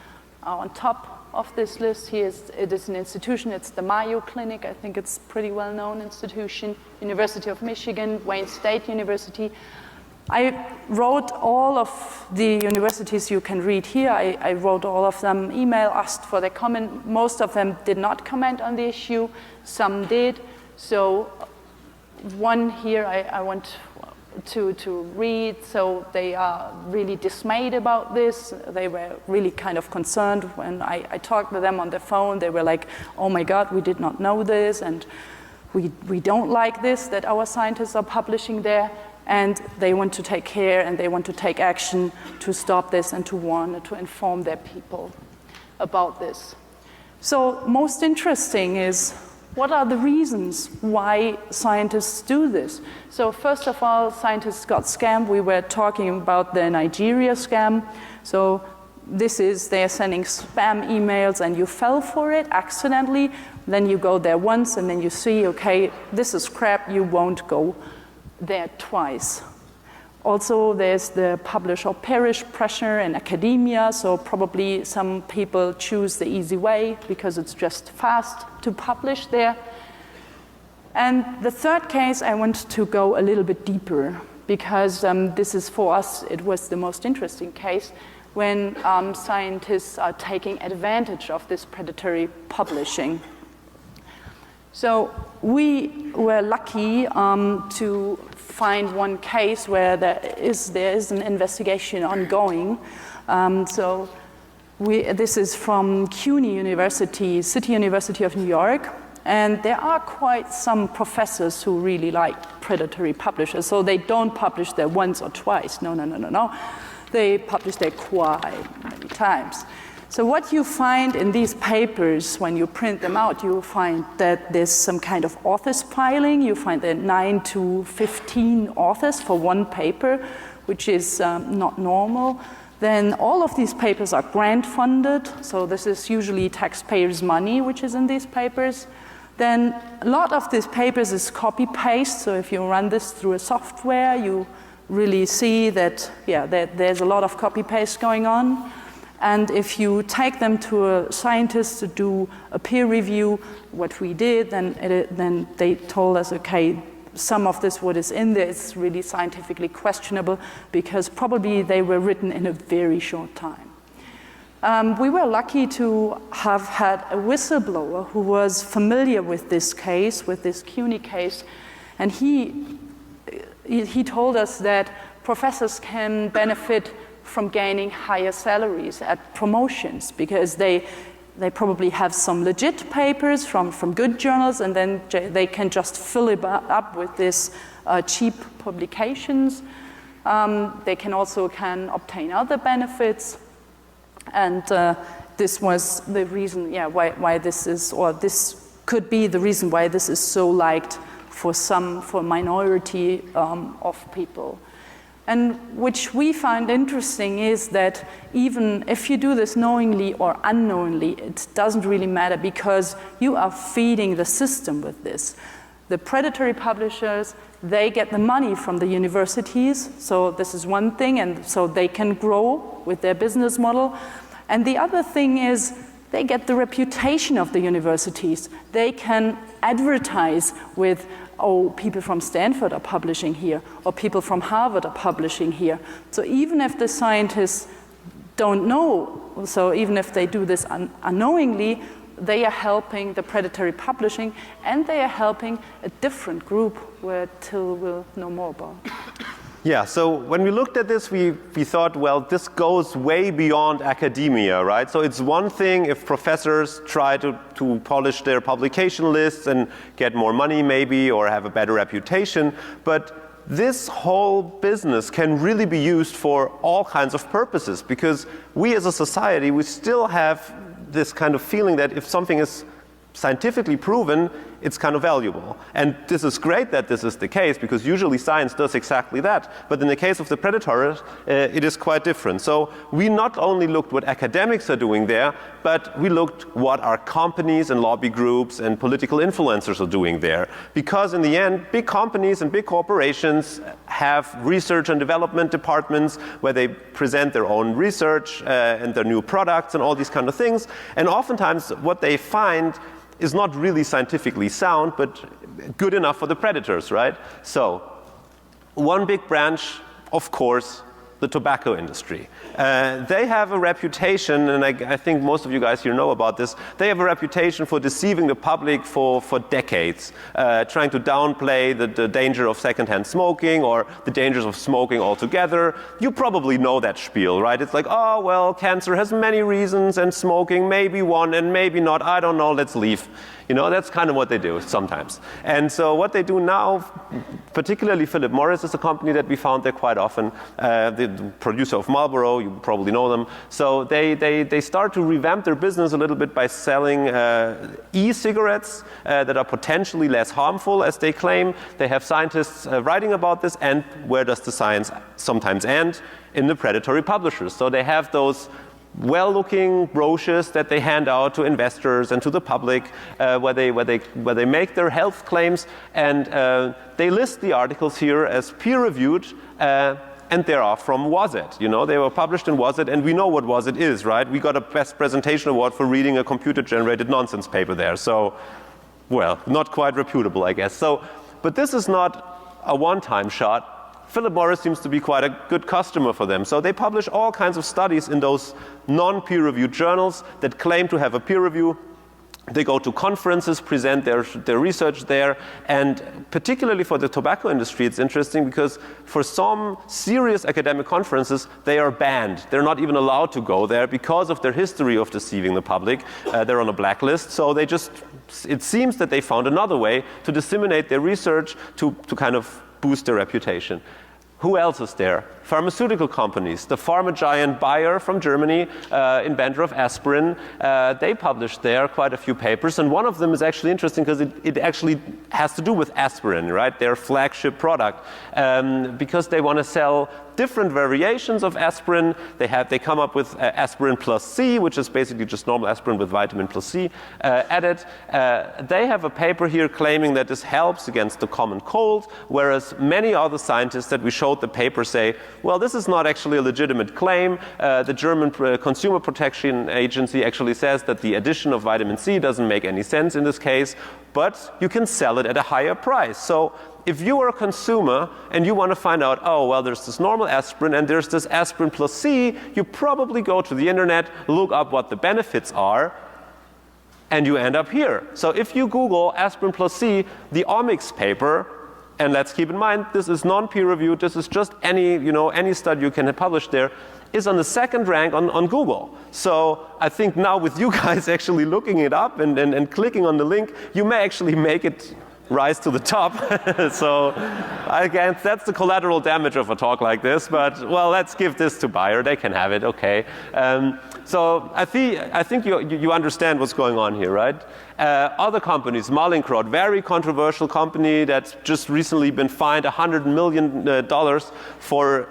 are on top of this list. Here it is an institution, it's the Mayo Clinic, I think it's a pretty well-known institution, University of Michigan, Wayne State University. I wrote all of the universities you can read here. I wrote all of them, email, asked for their comment. Most of them did not comment on the issue, some did. So one here I want to read, so they are really dismayed about this. They were really kind of concerned when I talked to them on the phone. They were like, oh my God, we did not know this, and we don't like this, that our scientists are publishing there, and they want to take care and they want to take action to stop this and to warn and to inform their people about this. So most interesting is, what are the reasons why scientists do this? So first of all, scientists got scammed. We were talking about the Nigeria scam. So this is, they're sending spam emails and you fell for it accidentally. Then you go there once and then you see, okay, this is crap, you won't go there twice. Also, there's the publish or perish pressure in academia, so probably some people choose the easy way because it's just fast to publish there. And the third case, I want to go a little bit deeper because this is for us, it was the most interesting case when scientists are taking advantage of this predatory publishing. So we were lucky to find one case where there is an investigation ongoing. So this is from CUNY University, City University of New York, and there are quite some professors who really like predatory publishers. So they don't publish there once or twice. No. They publish there quite many times. So what you find in these papers, when you print them out, you find that there's some kind of authors piling. You find that 9 to 15 authors for one paper, which is not normal. Then all of these papers are grant funded. So this is usually taxpayers' money, which is in these papers. Then a lot of these papers is copy-paste. So if you run this through a software, you really see that, that there's a lot of copy-paste going on. And if you take them to a scientist to do a peer review, what we did, then they told us, okay, some of this, what is in there, is really scientifically questionable because probably they were written in a very short time. We were lucky to have had a whistleblower who was familiar with this case, with this CUNY case, and he told us that professors can benefit from gaining higher salaries at promotions because they probably have some legit papers from good journals, and then they can just fill it up with this cheap publications. They can also obtain other benefits, and this was the reason, why this is, or this could be the reason why this is so liked for a minority of people. And which we find interesting is that even if you do this knowingly or unknowingly, it doesn't really matter because you are feeding the system with this. The predatory publishers, they get the money from the universities, so this is one thing, and so they can grow with their business model. And the other thing is they get the reputation of the universities. They can advertise with, oh, people from Stanford are publishing here, or people from Harvard are publishing here. So even if the scientists don't know, so even if they do this unknowingly, they are helping the predatory publishing, and they are helping a different group where Till will know more about. Yeah, so when we looked at this, we thought, well, this goes way beyond academia, right? So it's one thing if professors try to polish their publication lists and get more money maybe, or have a better reputation, but this whole business can really be used for all kinds of purposes, because we as a society, we still have this kind of feeling that if something is scientifically proven, it's kind of valuable. And this is great that this is the case, because usually science does exactly that. But in the case of the predators, it is quite different. So we not only looked what academics are doing there, but we looked what our companies and lobby groups and political influencers are doing there. Because in the end, big companies and big corporations have research and development departments where they present their own research and their new products and all these kind of things. And oftentimes what they find is not really scientifically sound, but good enough for the predators, right? So, one big branch, of course, the tobacco industry. They have a reputation, and I think most of you guys here know about this, they have a reputation for deceiving the public for decades, trying to downplay the danger of secondhand smoking or the dangers of smoking altogether. You probably know that spiel, right? It's like, oh, well, cancer has many reasons and smoking may be one and maybe not, I don't know, let's leave. You know, that's kind of what they do sometimes. And so what they do now, particularly Philip Morris is a company that we found there quite often, the producer of Marlboro, you probably know them. So they start to revamp their business a little bit by selling e-cigarettes that are potentially less harmful, as they claim. They have scientists writing about this, and where does the science sometimes end? In the predatory publishers. So they have those well-looking brochures that they hand out to investors and to the public, where they make their health claims, and they list the articles here as peer-reviewed, and they are from WASIT. You know, they were published in WASIT, and we know what WASIT is, right? We got a Best Presentation Award for reading a computer-generated nonsense paper there. So, well, not quite reputable, I guess. So, but this is not a one-time shot. Philip Morris seems to be quite a good customer for them. So they publish all kinds of studies in those non-peer-reviewed journals that claim to have a peer review. They go to conferences, present their research there, and particularly for the tobacco industry, it's interesting because for some serious academic conferences, they are banned. They're not even allowed to go there because of their history of deceiving the public. They're on a blacklist, so it seems that they found another way to disseminate their research to kind of boost their reputation. Who else is there? Pharmaceutical companies. The pharma giant Bayer from Germany, inventor of aspirin, they published there quite a few papers, and one of them is actually interesting because it actually has to do with aspirin, right? Their flagship product, because they want to sell different variations of aspirin. They come up with aspirin plus C, which is basically just normal aspirin with vitamin plus C added. They have a paper here claiming that this helps against the common cold, whereas many other scientists that we showed the paper say, well, this is not actually a legitimate claim. The German Consumer Protection Agency actually says that the addition of vitamin C doesn't make any sense in this case, but you can sell it at a higher price. So if you are a consumer and you want to find out, oh, well, there's this normal aspirin and there's this aspirin plus C, you probably go to the internet, look up what the benefits are, and you end up here. So if you Google aspirin plus C, the omics paper, and let's keep in mind, this is non-peer-reviewed, this is just any study you can publish there, is on the second rank on Google. So I think now with you guys actually looking it up and clicking on the link, you may actually make it rise to the top. So again, that's the collateral damage of a talk like this, but well, let's give this to Bayer, they can have it, okay. So I think you understand what's going on here, right? Other companies, Mallinckrodt, very controversial company that's just recently been fined $100 million for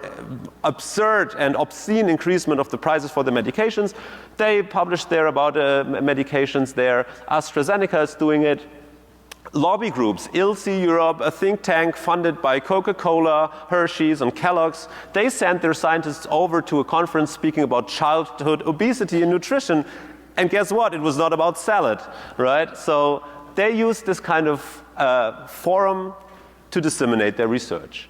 absurd and obscene increasement of the prices for the medications. They published there about medications there. AstraZeneca is doing it. Lobby groups, ILSI Europe, a think tank funded by Coca-Cola, Hershey's, and Kellogg's, they sent their scientists over to a conference speaking about childhood obesity and nutrition. And guess what? It was not about salad, right? So they used this kind of forum to disseminate their research.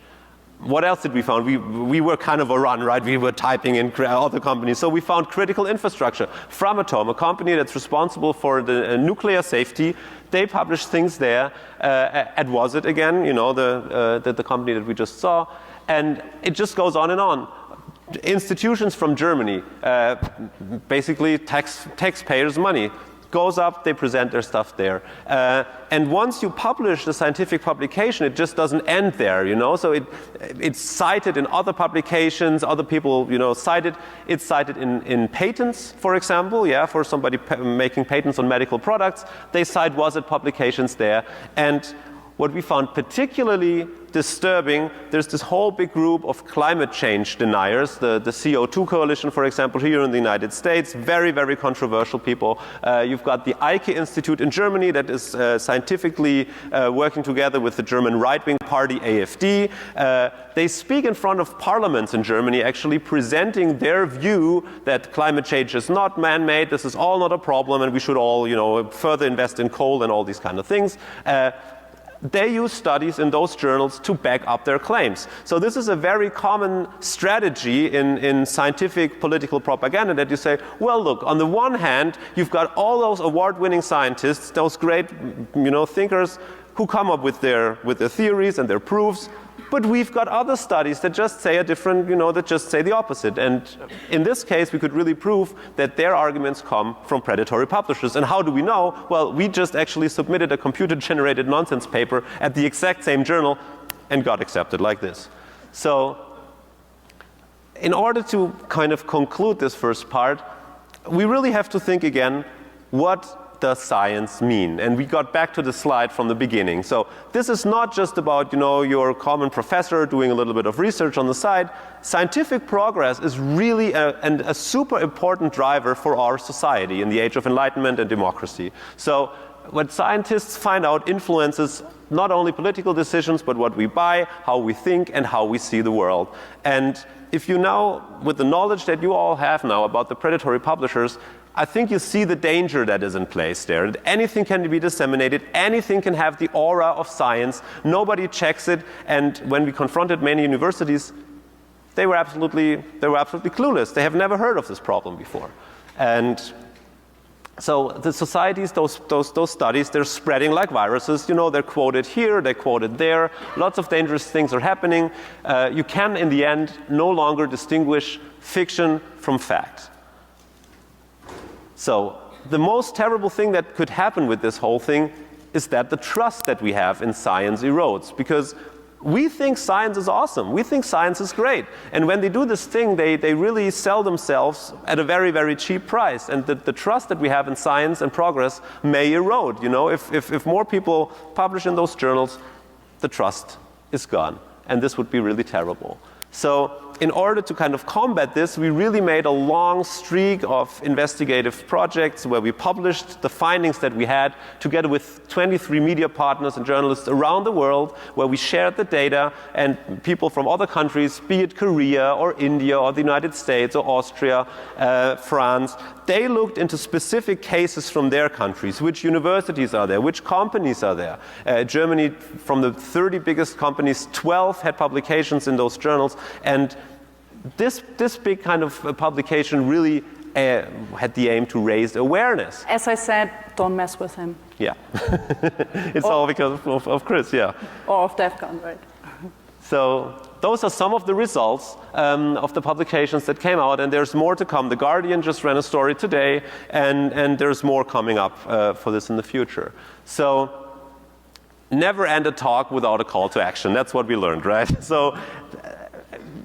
What else did we find? We were kind of a run, right? We were typing in other companies. So we found critical infrastructure. Framatome, a company that's responsible for the nuclear safety, they published things there. At Was It again, you know, the company that we just saw. And it just goes on and on. Institutions from Germany, basically taxpayers' money, goes up, they present their stuff there. And once you publish the scientific publication, it just doesn't end there, you know? So it's cited in other publications, other people, you know, cite it. It's cited in patents, for example, yeah, for somebody making patents on medical products. They cite Was It publications there. And what we found particularly disturbing, there's this whole big group of climate change deniers, the CO2 coalition, for example, here in the United States, very, very controversial people. You've got the Eike Institute in Germany that is scientifically working together with the German right-wing party AfD. They speak in front of parliaments in Germany, actually presenting their view that climate change is not man-made, this is all not a problem, and we should all, you know, further invest in coal and all these kind of things. They use studies in those journals to back up their claims. So this is a very common strategy in scientific political propaganda, that you say, well, look, on the one hand, you've got all those award-winning scientists, those great, you know, thinkers who come up with their theories and their proofs, but we've got other studies that just say a different, you know, that just say the opposite. And in this case, we could really prove that their arguments come from predatory publishers. And how do we know? Well, we just actually submitted a computer-generated nonsense paper at the exact same journal and got accepted like this. So in order to kind of conclude this first part, we really have to think again, what does science mean? And we got back to the slide from the beginning. So this is not just about, you know, your common professor doing a little bit of research on the side. Scientific progress is really a super important driver for our society in the age of enlightenment and democracy. So what scientists find out influences not only political decisions, but what we buy, how we think, and how we see the world. And if you now, with the knowledge that you all have now about the predatory publishers, I think you see the danger that is in place there. That anything can be disseminated, anything can have the aura of science, nobody checks it, and when we confronted many universities, they were absolutely clueless. They have never heard of this problem before. And so the societies, those studies, they're spreading like viruses. You know, they're quoted here, they're quoted there. Lots of dangerous things are happening. You can, in the end, no longer distinguish fiction from fact. So the most terrible thing that could happen with this whole thing is that the trust that we have in science erodes, because we think science is awesome. We think science is great. And when they do this thing, they really sell themselves at a very, very cheap price. And the trust that we have in science and progress may erode. You know, if more people publish in those journals, the trust is gone. And this would be really terrible. So in order to kind of combat this, we really made a long streak of investigative projects where we published the findings that we had together with 23 media partners and journalists around the world, where we shared the data, and people from other countries, be it Korea or India or the United States or Austria, France, they looked into specific cases from their countries. Which universities are there? Which companies are there? Germany, from the 30 biggest companies, 12 had publications in those journals. And this big kind of publication really had the aim to raise awareness. As I said, don't mess with him. Yeah. It's all because of Chris, yeah. Or of DEF CON, right? So those are some of the results of the publications that came out, and there's more to come. The Guardian just ran a story today, and there's more coming up for this in the future. So never end a talk without a call to action. That's what we learned, right? So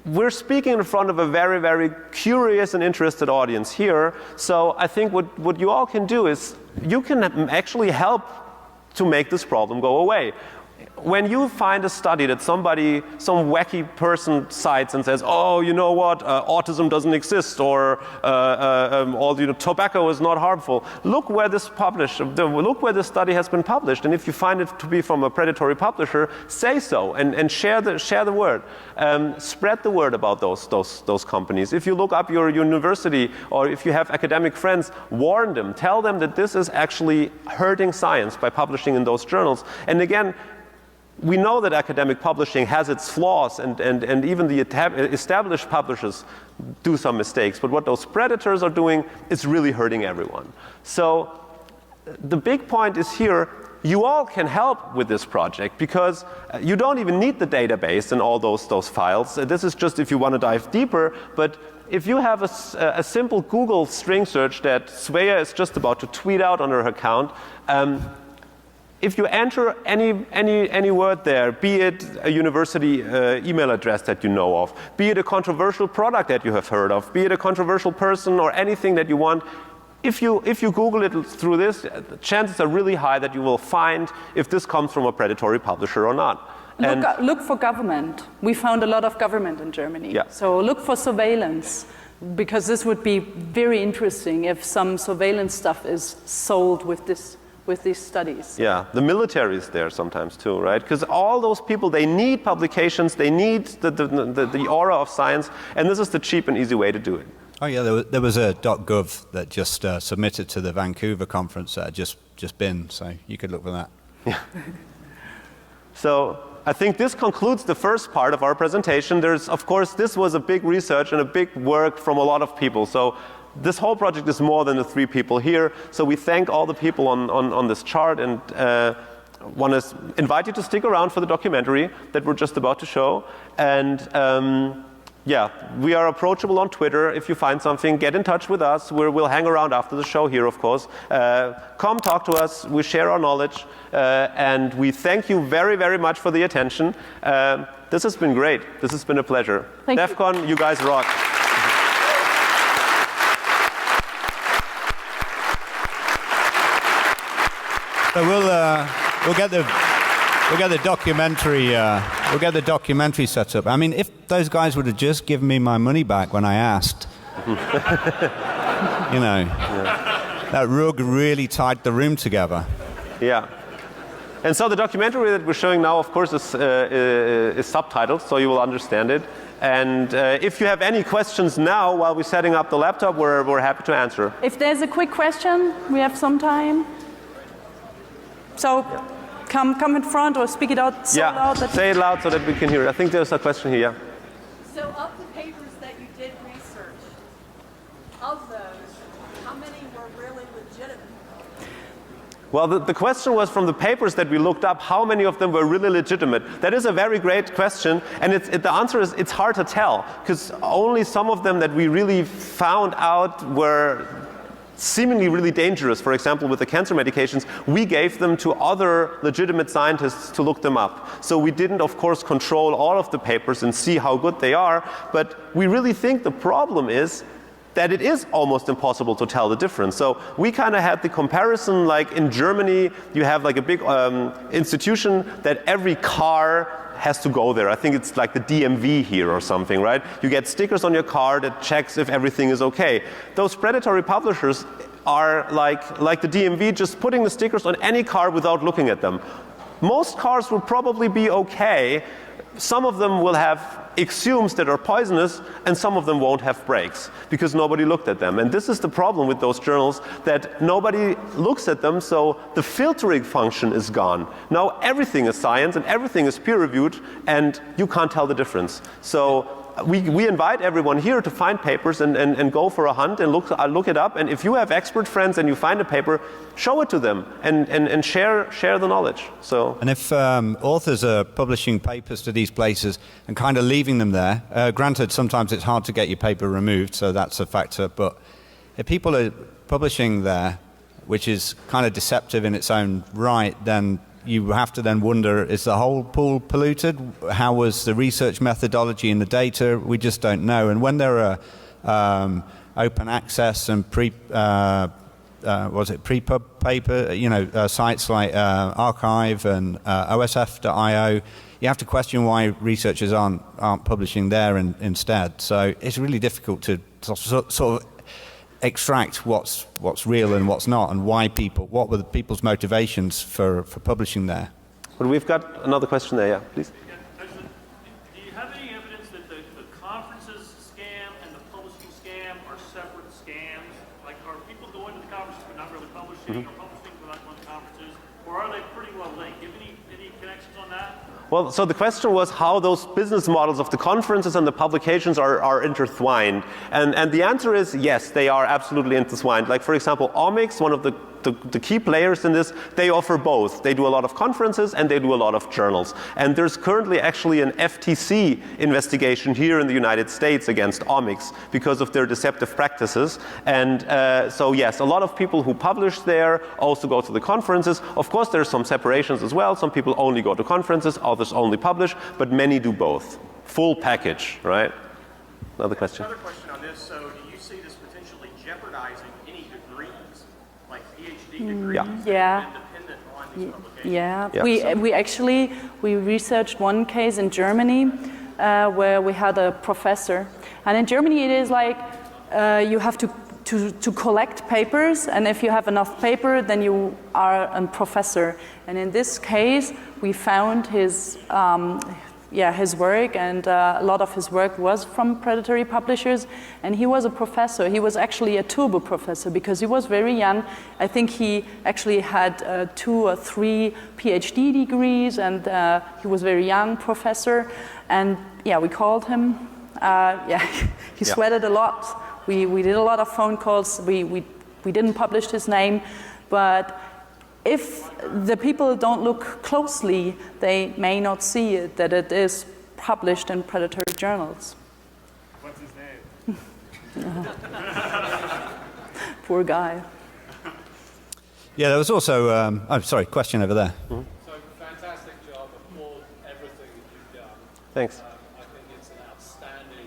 we're speaking in front of a very, very curious and interested audience here. So I think what you all can do is you can actually help to make this problem go away. When you find a study that some wacky person cites and says, oh, you know what, autism doesn't exist, or tobacco is not harmful, look where this study has been published, and if you find it to be from a predatory publisher, say so and share the word. Spread the word about those companies. If you look up your university, or if you have academic friends, warn them, tell them that this is actually hurting science by publishing in those journals. And again, we know that academic publishing has its flaws, and even the established publishers do some mistakes. But what those predators are doing is really hurting everyone. So the big point is here, you all can help with this project, because you don't even need the database and all those files. This is just if you want to dive deeper. But if you have a simple Google string search that Svea is just about to tweet out on her account, if you enter any word there, be it a university email address that you know of, be it a controversial product that you have heard of, be it a controversial person or anything that you want, if you Google it through this, the chances are really high that you will find if this comes from a predatory publisher or not. Look for government. We found a lot of government in Germany. Yeah. So look for surveillance, because this would be very interesting if some surveillance stuff is sold with these studies. Yeah, the military is there sometimes too, right? Because all those people, they need publications, they need the aura of science, and this is the cheap and easy way to do it. Oh yeah, there was a .gov that just submitted to the Vancouver conference that had just been, so you could look for that. Yeah. So I think this concludes the first part of our presentation. Of course, this was a big research and a big work from a lot of people. So this whole project is more than the 3 people here. So we thank all the people on this chart, and want to invite you to stick around for the documentary that we're just about to show. And yeah, we are approachable on Twitter. If you find something, get in touch with us. We'll hang around after the show here, of course. Come talk to us. We share our knowledge. And we thank you very, very much for the attention. This has been great. This has been a pleasure. Thank you. DEF CON, you guys rock. So we'll get the documentary set up. I mean, if those guys would have just given me my money back when I asked, that rug really tied the room together. Yeah. And so the documentary that we're showing now, of course, is subtitled, so you will understand it. And if you have any questions now while we're setting up the laptop, we're happy to answer. If there's a quick question, we have some time. So come in front or speak it out so loud. Say it loud so that we can hear it. I think there's a question here. So of the papers that you did research, of those, how many were really legitimate? Well, the question was from the papers that we looked up, how many of them were really legitimate? That is a very great question, and the answer is it's hard to tell, because only some of them that we really found out were seemingly really dangerous. For example, with the cancer medications, we gave them to other legitimate scientists to look them up. So we didn't, of course, control all of the papers and see how good they are, but we really think the problem is that it is almost impossible to tell the difference. So we kind of had the comparison, like in Germany, you have like a big institution that every car has to go there. I think it's like the DMV here or something, right? You get stickers on your car that checks if everything is okay. Those predatory publishers are like the DMV, just putting the stickers on any car without looking at them. Most cars will probably be okay. Some of them will have exhumes that are poisonous, and some of them won't have brakes because nobody looked at them. And this is the problem with those journals, that nobody looks at them, so the filtering function is gone. Now everything is science and everything is peer-reviewed, and you can't tell the difference. So we invite everyone here to find papers and go for a hunt and look it up. And if you have expert friends and you find a paper, show it to them and share the knowledge. So. And if authors are publishing papers to these places and kind of leaving them there, granted sometimes it's hard to get your paper removed, so that's a factor, but if people are publishing there, which is kind of deceptive in its own right, then you have to then wonder, is the whole pool polluted? How was the research methodology and the data? We just don't know. And when there are open access and pre-pub paper, sites like Archive and OSF.io, you have to question why researchers aren't publishing there instead. So it's really difficult to sort of extract what's real and what's not, and what were the people's motivations for publishing there. But we've got another question there, yeah, please. Do you have any evidence that the conferences scam and the publishing scam are separate scams? Like, are people going to the conferences but not really publishing, or publishing but not going to conferences, or are they pretty well linked? Do you have any connections on that? Well, so the question was how those business models of the conferences and the publications are intertwined. And the answer is yes, they are absolutely intertwined. Like, for example, Omics, one of the key players in this, they offer both. They do a lot of conferences and they do a lot of journals. And there's currently actually an FTC investigation here in the United States against Omics because of their deceptive practices. And so yes, a lot of people who publish there also go to the conferences. Of course, there's some separations as well. Some people only go to conferences, others only publish, but many do both. Full package, right? Another question. Another question on this. So do you see this potentially jeopardizing any degrees, like PhD degrees, Yeah. independent on these publications? Yeah, Yeah. we researched one case in Germany where we had a professor, and in Germany it is like you have to collect papers, and if you have enough paper, then you are a professor. And in this case, we found his work, and a lot of his work was from Predatory Publishers, and he was a professor. He was actually a turbo professor because he was very young. I think he actually had 2 or 3 PhD degrees, and he was a very young professor. And yeah, we called him. He sweated a lot. We did a lot of phone calls. We didn't publish his name, but if the people don't look closely, they may not see it, that it is published in Predatory Journals. What's his name? Poor guy. Yeah, there was also, question over there. So fantastic job, applaud everything that you've done. Thanks. I think it's an outstanding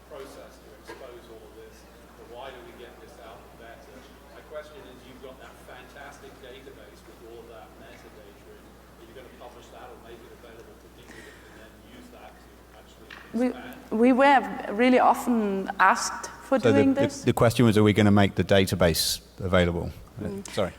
process to expose all of this. The wider we get this out, the better. My question is, you've got that fantastic database with all of that metadata in. Are you going to publish that or make it available to people that can then use that to actually expand? We were really often asked for doing this. The question was, are we going to make the database available? Sorry.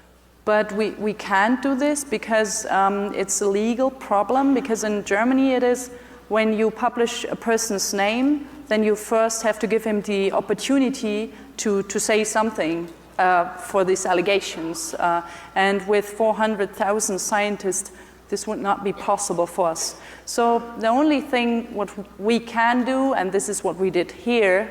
But we can't do this because it's a legal problem, because in Germany it is when you publish a person's name, then you first have to give him the opportunity to say something for these allegations. And with 400,000 scientists, this would not be possible for us. So the only thing what we can do, and this is what we did here,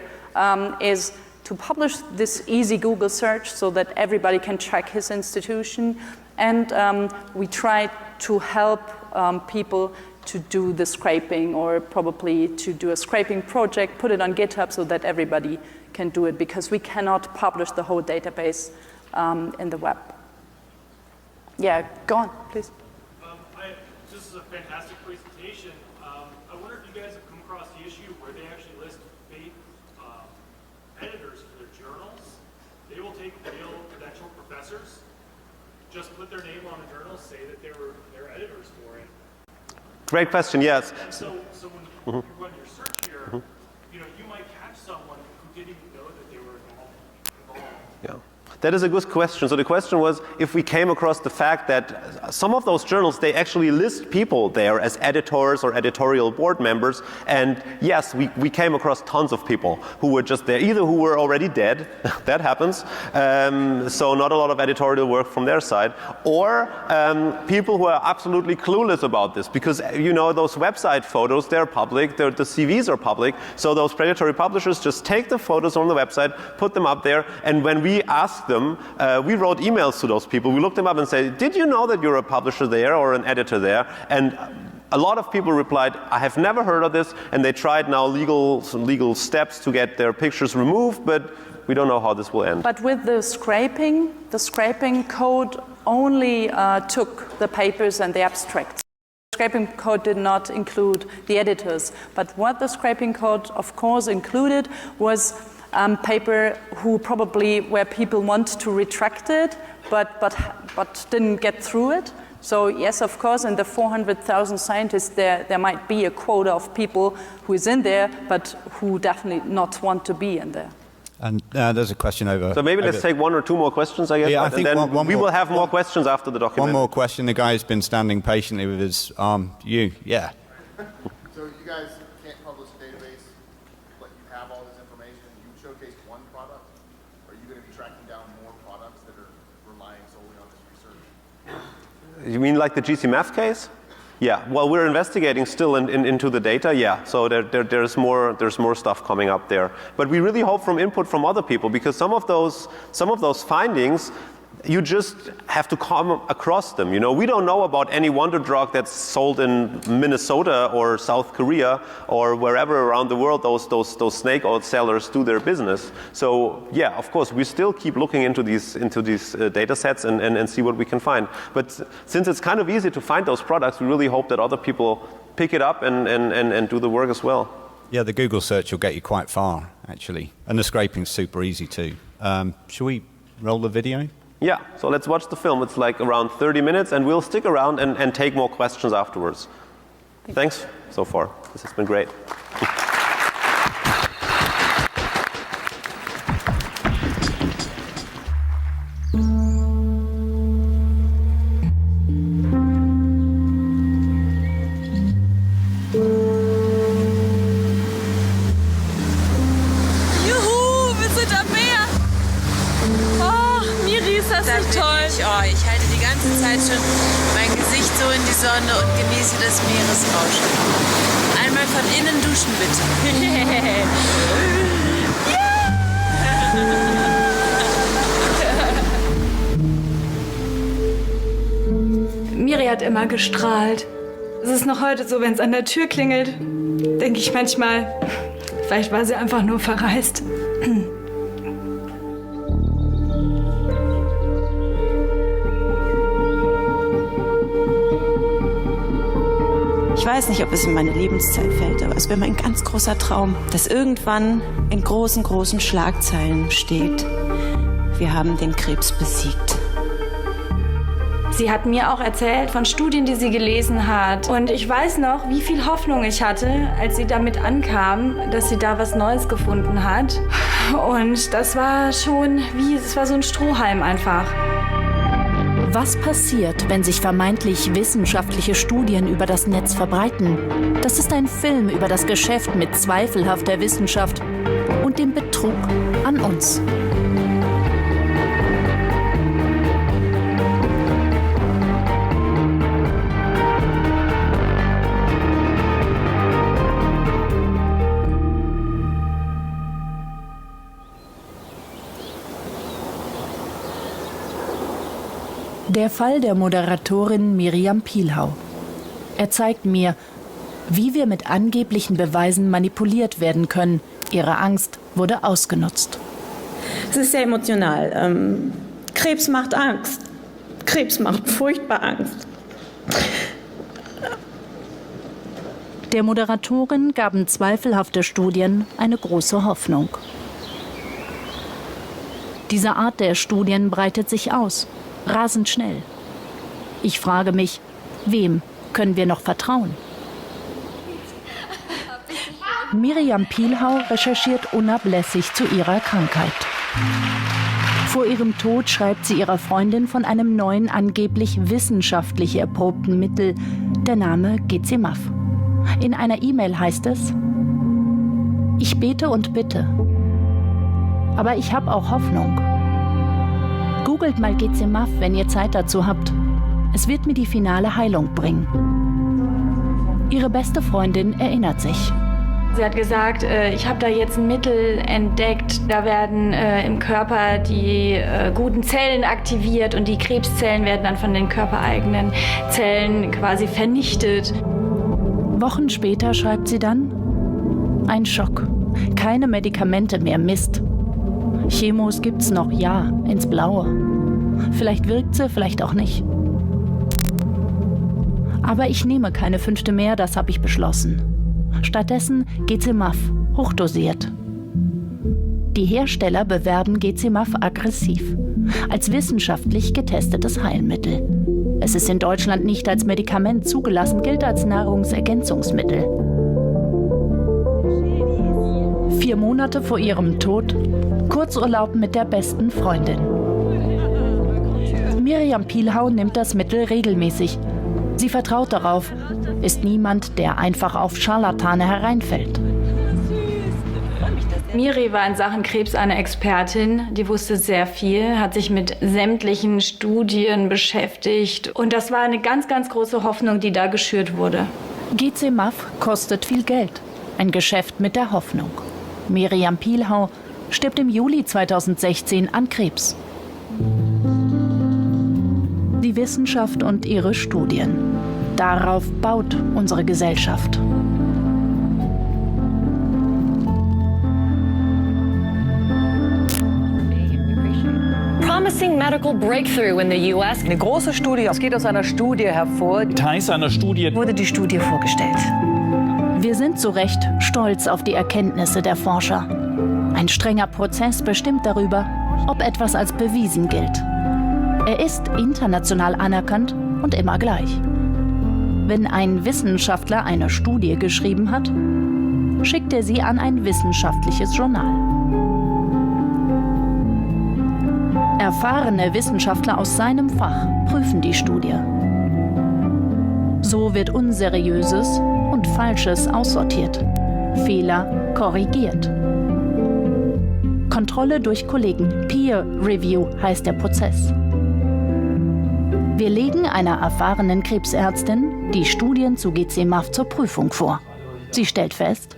is to publish this easy Google search so that everybody can track his institution. And we try to help people to do the scraping, or probably to do a scraping project, put it on GitHub so that everybody can do it, because we cannot publish the whole database in the web. Yeah, go on, please. This is a fantastic presentation. I wonder if you guys have come across the issue where they actually list fake editors for their journals. They will take real credentialed professors, just put their name on the journal, say that they're editors for it. Great question, yes. And so when you run your search here, you might catch someone who didn't even know that they were involved. Yeah. That is a good question. So the question was if we came across the fact that some of those journals, they actually list people there as editors or editorial board members. And yes, we came across tons of people who were just there, either who were already dead, that happens, so not a lot of editorial work from their side, or people who are absolutely clueless about this, because those website photos, they're public, the CVs are public, so those predatory publishers just take the photos on the website, put them up there, and when we ask them, we wrote emails to those people. We looked them up and said, did you know that you're a publisher there or an editor there? And a lot of people replied, I have never heard of this, and they tried now some legal steps to get their pictures removed, but we don't know how this will end. But with the scraping code only took the papers and the abstracts. The scraping code did not include the editors, but what the scraping code, of course, included was paper where people want to retract it, but didn't get through it. So yes, of course, in the 400,000 scientists, there might be a quota of people who is in there, but who definitely not want to be in there. And there's a question over. So maybe let's take one or two more questions, I guess. Yeah, I think and then one we more, will have more questions after the document. One more question. The guy's been standing patiently with his arm. Yeah. So you guys can't publish a database, but you have all this information. You showcased one product. Are you going to be tracking down more products that are relying solely on this research? You mean like the Gcmaf case? Yeah. Well, we're investigating still into the data. Yeah. So there's more stuff coming up there. But we really hope from input from other people, because some of those findings, you just have to come across them. You know, we don't know about any wonder drug that's sold in Minnesota or South Korea or wherever around the world those snake oil sellers do their business. So yeah, of course, we still keep looking into these data sets and see what we can find. But since it's kind of easy to find those products, we really hope that other people pick it up and do the work as well. Yeah, the Google search will get you quite far, actually. And the scraping's super easy too. Shall we roll the video? Yeah, so let's watch the film. It's like around 30 minutes, and we'll stick around and take more questions afterwards. Thanks so far. This has been great. Ich halte die ganze Zeit schon mein Gesicht so in die Sonne und genieße das Meeresrauschen. Einmal von innen duschen, bitte. Miri hat immer gestrahlt. Es ist noch heute so, wenn es an der Tür klingelt, denke ich manchmal, vielleicht war sie einfach nur verreist. Ich weiß nicht, ob es in meine Lebenszeit fällt, aber es wäre mein ganz großer Traum, dass irgendwann in großen Schlagzeilen steht: Wir haben den Krebs besiegt. Sie hat mir auch erzählt von Studien, die sie gelesen hat. Und ich weiß noch, wie viel Hoffnung ich hatte, als sie damit ankam, dass sie da was Neues gefunden hat. Und das war schon es war so ein Strohhalm einfach. Was passiert, wenn sich vermeintlich wissenschaftliche Studien über das Netz verbreiten? Das ist ein Film über das Geschäft mit zweifelhafter Wissenschaft und dem Betrug an uns. Der Fall der Moderatorin Miriam Pielhau. Er zeigt mir, wie wir mit angeblichen Beweisen manipuliert werden können. Ihre Angst wurde ausgenutzt. Es ist sehr emotional. Krebs macht Angst. Krebs macht furchtbar Angst. Der Moderatorin gaben zweifelhafte Studien eine große Hoffnung. Diese Art der Studien breitet sich aus. Rasend schnell. Ich frage mich, wem können wir noch vertrauen? Miriam Pielhau recherchiert unablässig zu ihrer Krankheit. Vor ihrem Tod schreibt sie ihrer Freundin von einem neuen, angeblich wissenschaftlich erprobten Mittel, der Name Gcmaf. In einer E-Mail heißt es: Ich bete und bitte, aber ich habe auch Hoffnung. Googelt mal Gcmaf, wenn ihr Zeit dazu habt. Es wird mir die finale Heilung bringen. Ihre beste Freundin erinnert sich. Sie hat gesagt, ich habe da jetzt ein Mittel entdeckt. Da werden im Körper die guten Zellen aktiviert und die Krebszellen werden dann von den körpereigenen Zellen quasi vernichtet. Wochen später schreibt sie dann: Ein Schock. Keine Medikamente mehr, Mist. Chemos gibt's noch, ja, ins Blaue. Vielleicht wirkt sie, vielleicht auch nicht. Aber ich nehme keine 5. mehr, das habe ich beschlossen. Stattdessen Gcmaf, hochdosiert. Die Hersteller bewerben Gcmaf aggressiv, als wissenschaftlich getestetes Heilmittel. Es ist in Deutschland nicht als Medikament zugelassen, gilt als Nahrungsergänzungsmittel. 4 Monate vor ihrem Tod, Kurzurlaub mit der besten Freundin. Miriam Pielhau nimmt das Mittel regelmäßig. Sie vertraut darauf, ist niemand, der einfach auf Scharlatane hereinfällt. Miri war in Sachen Krebs eine Expertin, die wusste sehr viel, hat sich mit sämtlichen Studien beschäftigt. Und das war eine ganz, ganz große Hoffnung, die da geschürt wurde. Gcmaf kostet viel Geld. Ein Geschäft mit der Hoffnung. Miriam Pielhau stirbt im Juli 2016 an Krebs. Die Wissenschaft und ihre Studien. Darauf baut unsere Gesellschaft. Promising medical breakthrough in the US. Eine große Studie, es geht aus einer Studie hervor. Details einer Studie wurde die Studie vorgestellt. Wir sind zu Recht stolz auf die Erkenntnisse der Forscher. Ein strenger Prozess bestimmt darüber, ob etwas als bewiesen gilt. Er ist international anerkannt und immer gleich. Wenn ein Wissenschaftler eine Studie geschrieben hat, schickt er sie an ein wissenschaftliches Journal. Erfahrene Wissenschaftler aus seinem Fach prüfen die Studie. So wird Unseriöses und Falsches aussortiert, Fehler korrigiert. Kontrolle durch Kollegen, Peer Review heißt der Prozess. Wir legen einer erfahrenen Krebsärztin die Studien zu Gcmaf zur Prüfung vor. Sie stellt fest,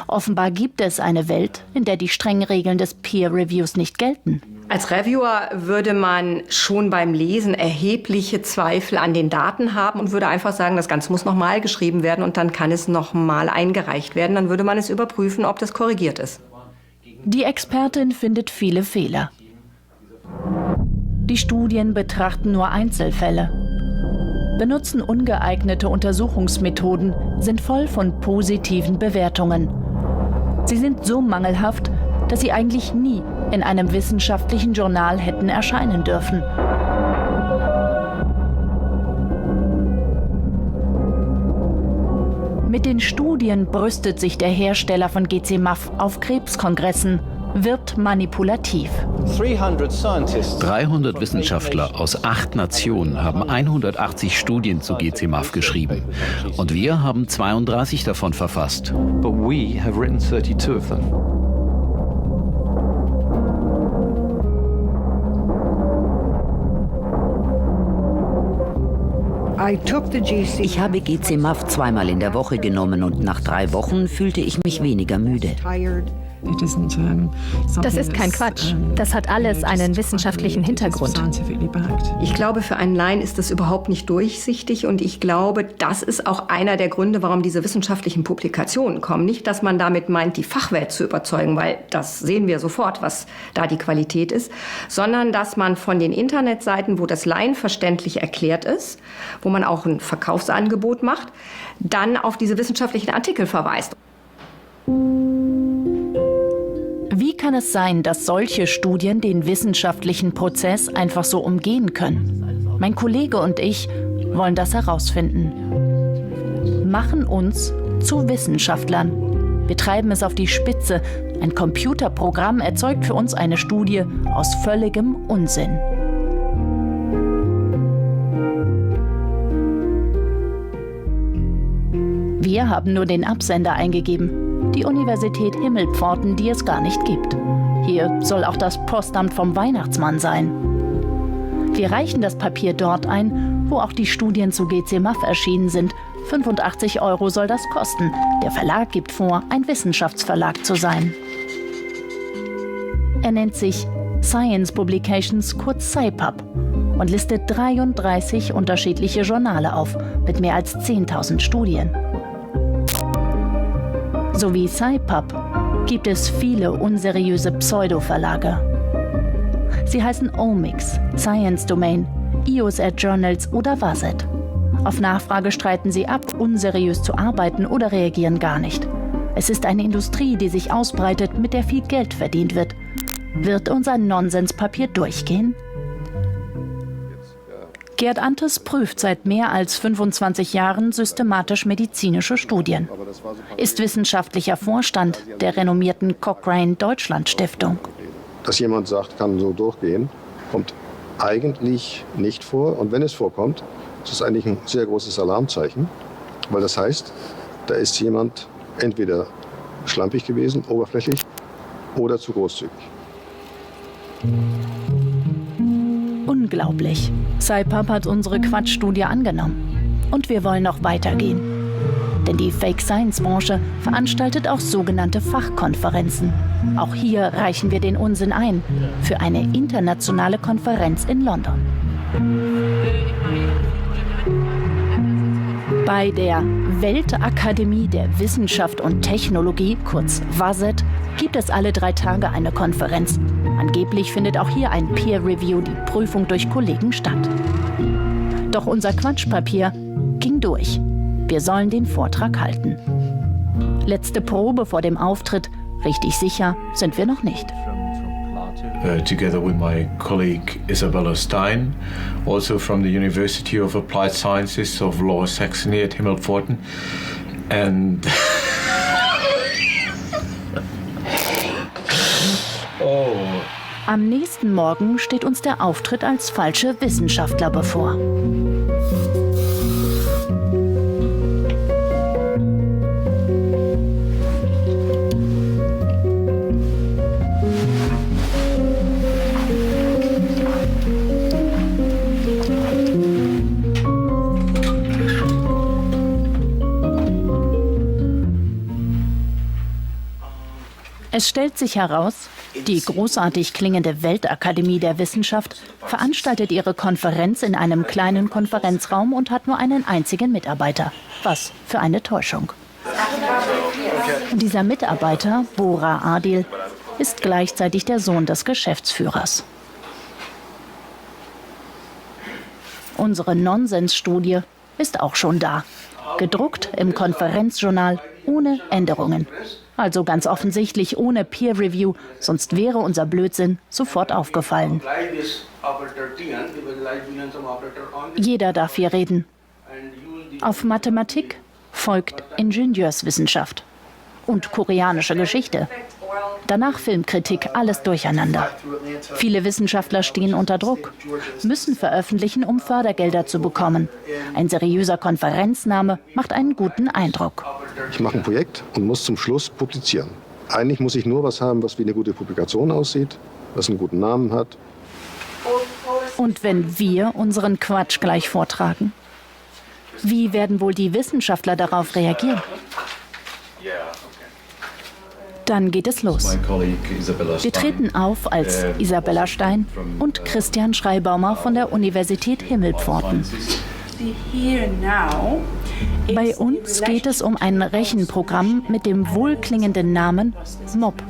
offenbar gibt es eine Welt, in der die strengen Regeln des Peer Reviews nicht gelten. Als Reviewer würde man schon beim Lesen erhebliche Zweifel an den Daten haben und würde einfach sagen, das Ganze muss nochmal geschrieben werden und dann kann es nochmal eingereicht werden. Dann würde man es überprüfen, ob das korrigiert ist. Die Expertin findet viele Fehler. Die Studien betrachten nur Einzelfälle, benutzen ungeeignete Untersuchungsmethoden, sind voll von positiven Bewertungen. Sie sind so mangelhaft, dass sie eigentlich nie in einem wissenschaftlichen Journal hätten erscheinen dürfen. Mit den Studien brüstet sich der Hersteller von Gcmaf auf Krebskongressen, wirbt manipulativ. 300 Wissenschaftler aus 8 Nationen haben 180 Studien zu Gcmaf geschrieben. Und wir haben 32 davon verfasst. But we have written 32 of them. Ich habe Gcmaf 2-mal in der Woche genommen und nach 3 Wochen fühlte ich mich weniger müde. Das ist kein Quatsch. Das hat alles einen wissenschaftlichen Hintergrund. Ich glaube, für einen Laien ist das überhaupt nicht durchsichtig und ich glaube, das ist auch einer der Gründe, warum diese wissenschaftlichen Publikationen kommen. Nicht, dass man damit meint, die Fachwelt zu überzeugen, weil das sehen wir sofort, was da die Qualität ist, sondern dass man von den Internetseiten, wo das laienverständlich erklärt ist, wo man auch ein Verkaufsangebot macht, dann auf diese wissenschaftlichen Artikel verweist. Wie kann es sein, dass solche Studien den wissenschaftlichen Prozess einfach so umgehen können? Mein Kollege und ich wollen das herausfinden. Machen uns zu Wissenschaftlern. Wir treiben es auf die Spitze. Ein Computerprogramm erzeugt für uns eine Studie aus völligem Unsinn. Wir haben nur den Absender eingegeben. Die Universität Himmelpforten, die es gar nicht gibt. Hier soll auch das Postamt vom Weihnachtsmann sein. Wir reichen das Papier dort ein, wo auch die Studien zu Gcmaf erschienen sind. 85 € soll das kosten. Der Verlag gibt vor, ein Wissenschaftsverlag zu sein. Er nennt sich Science Publications, kurz SciPub, und listet 33 unterschiedliche Journale auf, mit mehr als 10.000 Studien. So wie SciPub gibt es viele unseriöse Pseudo-Verlage. Sie heißen Omics, Science Domain, Journals oder WASET. Auf Nachfrage streiten sie ab, unseriös zu arbeiten oder reagieren gar nicht. Es ist eine Industrie, die sich ausbreitet, mit der viel Geld verdient wird. Wird unser Nonsenspapier durchgehen? Gerd Antes prüft seit mehr als 25 Jahren systematisch medizinische Studien. Ist wissenschaftlicher Vorstand der renommierten Cochrane Deutschland Stiftung. Dass jemand sagt, kann so durchgehen, kommt eigentlich nicht vor. Und wenn es vorkommt, ist es eigentlich ein sehr großes Alarmzeichen. Weil das heißt, da ist jemand entweder schlampig gewesen, oberflächlich oder zu großzügig. Unglaublich. Saipap hat unsere Quatschstudie angenommen. Und wir wollen noch weitergehen. Denn die Fake-Science-Branche veranstaltet auch sogenannte Fachkonferenzen. Auch hier reichen wir den Unsinn ein für eine internationale Konferenz in London. Bei der Weltakademie der Wissenschaft und Technologie, kurz WASET, gibt es alle 3 Tage eine Konferenz. Angeblich findet auch hier ein Peer-Review, die Prüfung durch Kollegen, statt. Doch unser Quatschpapier ging durch. Wir sollen den Vortrag halten. Letzte Probe vor dem Auftritt. Richtig sicher sind wir noch nicht. Together with my colleague Isabella Stein, also from the University of Applied Sciences of Lower Saxony at Himmelpforten. And Am nächsten Morgen steht uns der Auftritt als falsche Wissenschaftler bevor. Es stellt sich heraus, die großartig klingende Weltakademie der Wissenschaft veranstaltet ihre Konferenz in einem kleinen Konferenzraum und hat nur einen einzigen Mitarbeiter. Was für eine Täuschung. Dieser Mitarbeiter, Bora Adil, ist gleichzeitig der Sohn des Geschäftsführers. Unsere Nonsensstudie ist auch schon da. Gedruckt im Konferenzjournal ohne Änderungen. Also ganz offensichtlich ohne Peer Review, sonst wäre unser Blödsinn sofort aufgefallen. Jeder darf hier reden. Auf Mathematik folgt Ingenieurswissenschaft und koreanische Geschichte. Danach Filmkritik, alles durcheinander. Viele Wissenschaftler stehen unter Druck, müssen veröffentlichen, um Fördergelder zu bekommen. Ein seriöser Konferenzname macht einen guten Eindruck. Ich mache ein Projekt und muss zum Schluss publizieren. Eigentlich muss ich nur was haben, was wie eine gute Publikation aussieht, was einen guten Namen hat. Und wenn wir unseren Quatsch gleich vortragen? Wie werden wohl die Wissenschaftler darauf reagieren? Dann geht es los. Wir treten auf als Isabella Stein und Christian Schreibaumer von der Universität Himmelpforten. Bei uns geht es um ein Rechenprogramm mit dem wohlklingenden Namen MOB.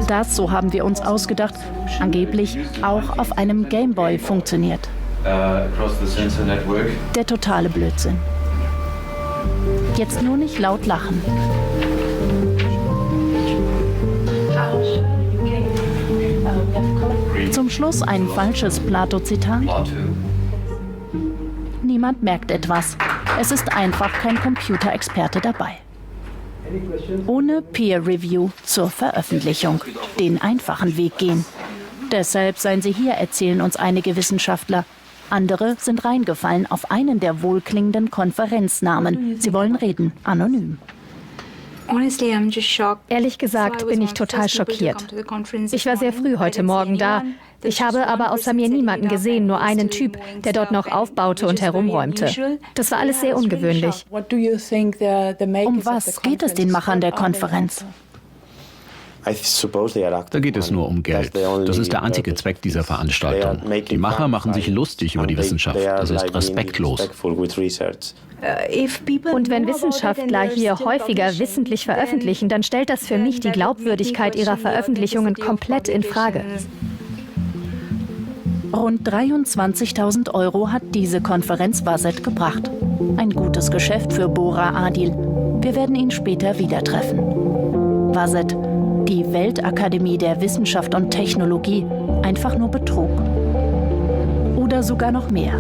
Das, so haben wir uns ausgedacht, angeblich auch auf einem Gameboy funktioniert. Der totale Blödsinn. Jetzt nur nicht laut lachen. Zum Schluss ein falsches Plato-Zitat. Niemand merkt etwas. Es ist einfach kein Computerexperte dabei. Ohne Peer Review zur Veröffentlichung. Den einfachen Weg gehen. Deshalb seien Sie hier, erzählen uns einige Wissenschaftler. Andere sind reingefallen auf einen der wohlklingenden Konferenznamen. Sie wollen reden, anonym. Ehrlich gesagt bin ich total schockiert. Ich war sehr früh heute Morgen da. Ich habe aber außer mir niemanden gesehen, nur einen Typ, der dort noch aufbaute und herumräumte. Das war alles sehr ungewöhnlich. Um was geht es den Machern der Konferenz? Da geht es nur um Geld. Das ist der einzige Zweck dieser Veranstaltung. Die Macher machen sich lustig über die Wissenschaft. Das ist respektlos. Und wenn Wissenschaftler hier häufiger wissentlich veröffentlichen, dann stellt das für mich die Glaubwürdigkeit ihrer Veröffentlichungen komplett in Frage. Rund 23.000 € hat diese Konferenz Vaset gebracht. Ein gutes Geschäft für Bora Adil. Wir werden ihn später wieder treffen. Vaset, die Weltakademie der Wissenschaft und Technologie, einfach nur Betrug. Oder sogar noch mehr.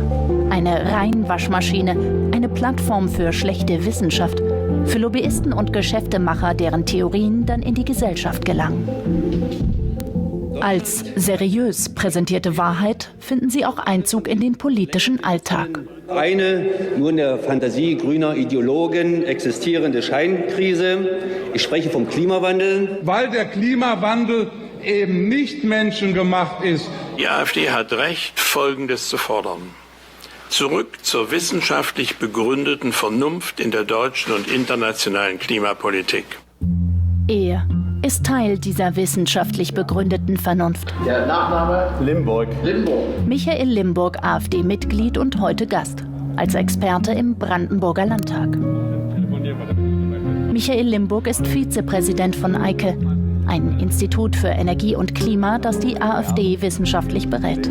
Eine Reinwaschmaschine, eine Plattform für schlechte Wissenschaft, für Lobbyisten und Geschäftemacher, deren Theorien dann in die Gesellschaft gelangen. Als seriös präsentierte Wahrheit finden sie auch Einzug in den politischen Alltag. Eine nur in der Fantasie grüner Ideologen existierende Scheinkrise. Ich spreche vom Klimawandel. Weil der Klimawandel eben nicht menschengemacht ist. Die AfD hat Recht, Folgendes zu fordern. Zurück zur wissenschaftlich begründeten Vernunft in der deutschen und internationalen Klimapolitik. Er ist Teil dieser wissenschaftlich begründeten Vernunft. Der Nachname Limburg. Michael Limburg, AfD-Mitglied und heute Gast, als Experte im Brandenburger Landtag. Michael Limburg ist Vizepräsident von EIKE, ein Institut für Energie und Klima, das die AfD wissenschaftlich berät.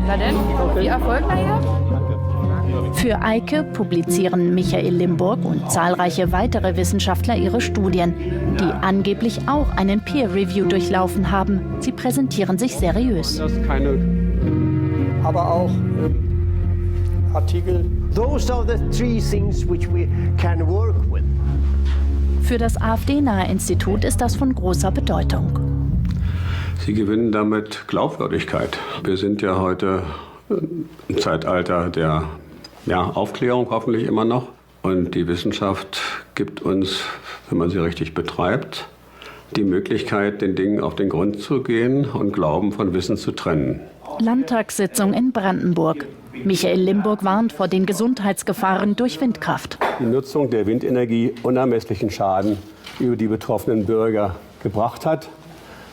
Na denn, wie erfolgreich? Für EIKE publizieren Michael Limburg und zahlreiche weitere Wissenschaftler ihre Studien, die angeblich auch einen Peer-Review durchlaufen haben. Sie präsentieren sich seriös. Aber auch Artikel. Those are the three things which we can work with. Für das AfD-nahe Institut ist das von großer Bedeutung. Sie gewinnen damit Glaubwürdigkeit. Wir sind ja heute im Zeitalter der Aufklärung hoffentlich immer noch. Und die Wissenschaft gibt uns, wenn man sie richtig betreibt, die Möglichkeit, den Dingen auf den Grund zu gehen und Glauben von Wissen zu trennen. Landtagssitzung in Brandenburg. Michael Limburg warnt vor den Gesundheitsgefahren durch Windkraft. Die Nutzung der Windenergie unermesslichen Schaden über die betroffenen Bürger gebracht hat.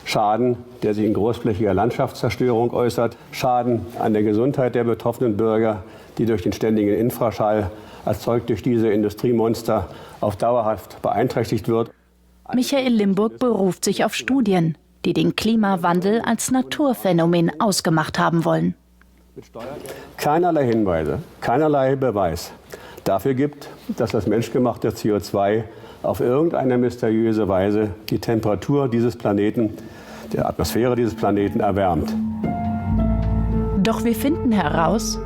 Schaden, der sich in großflächiger Landschaftszerstörung äußert. Schaden an der Gesundheit der betroffenen Bürger, die durch den ständigen Infraschall erzeugt durch diese Industriemonster auf dauerhaft beeinträchtigt wird. Michael Limburg beruft sich auf Studien, die den Klimawandel als Naturphänomen ausgemacht haben wollen. Keinerlei Hinweise, keinerlei Beweis dafür gibt, dass das menschgemachte CO2 auf irgendeine mysteriöse Weise die Temperatur dieses Planeten, der Atmosphäre dieses Planeten erwärmt. Doch wir finden heraus,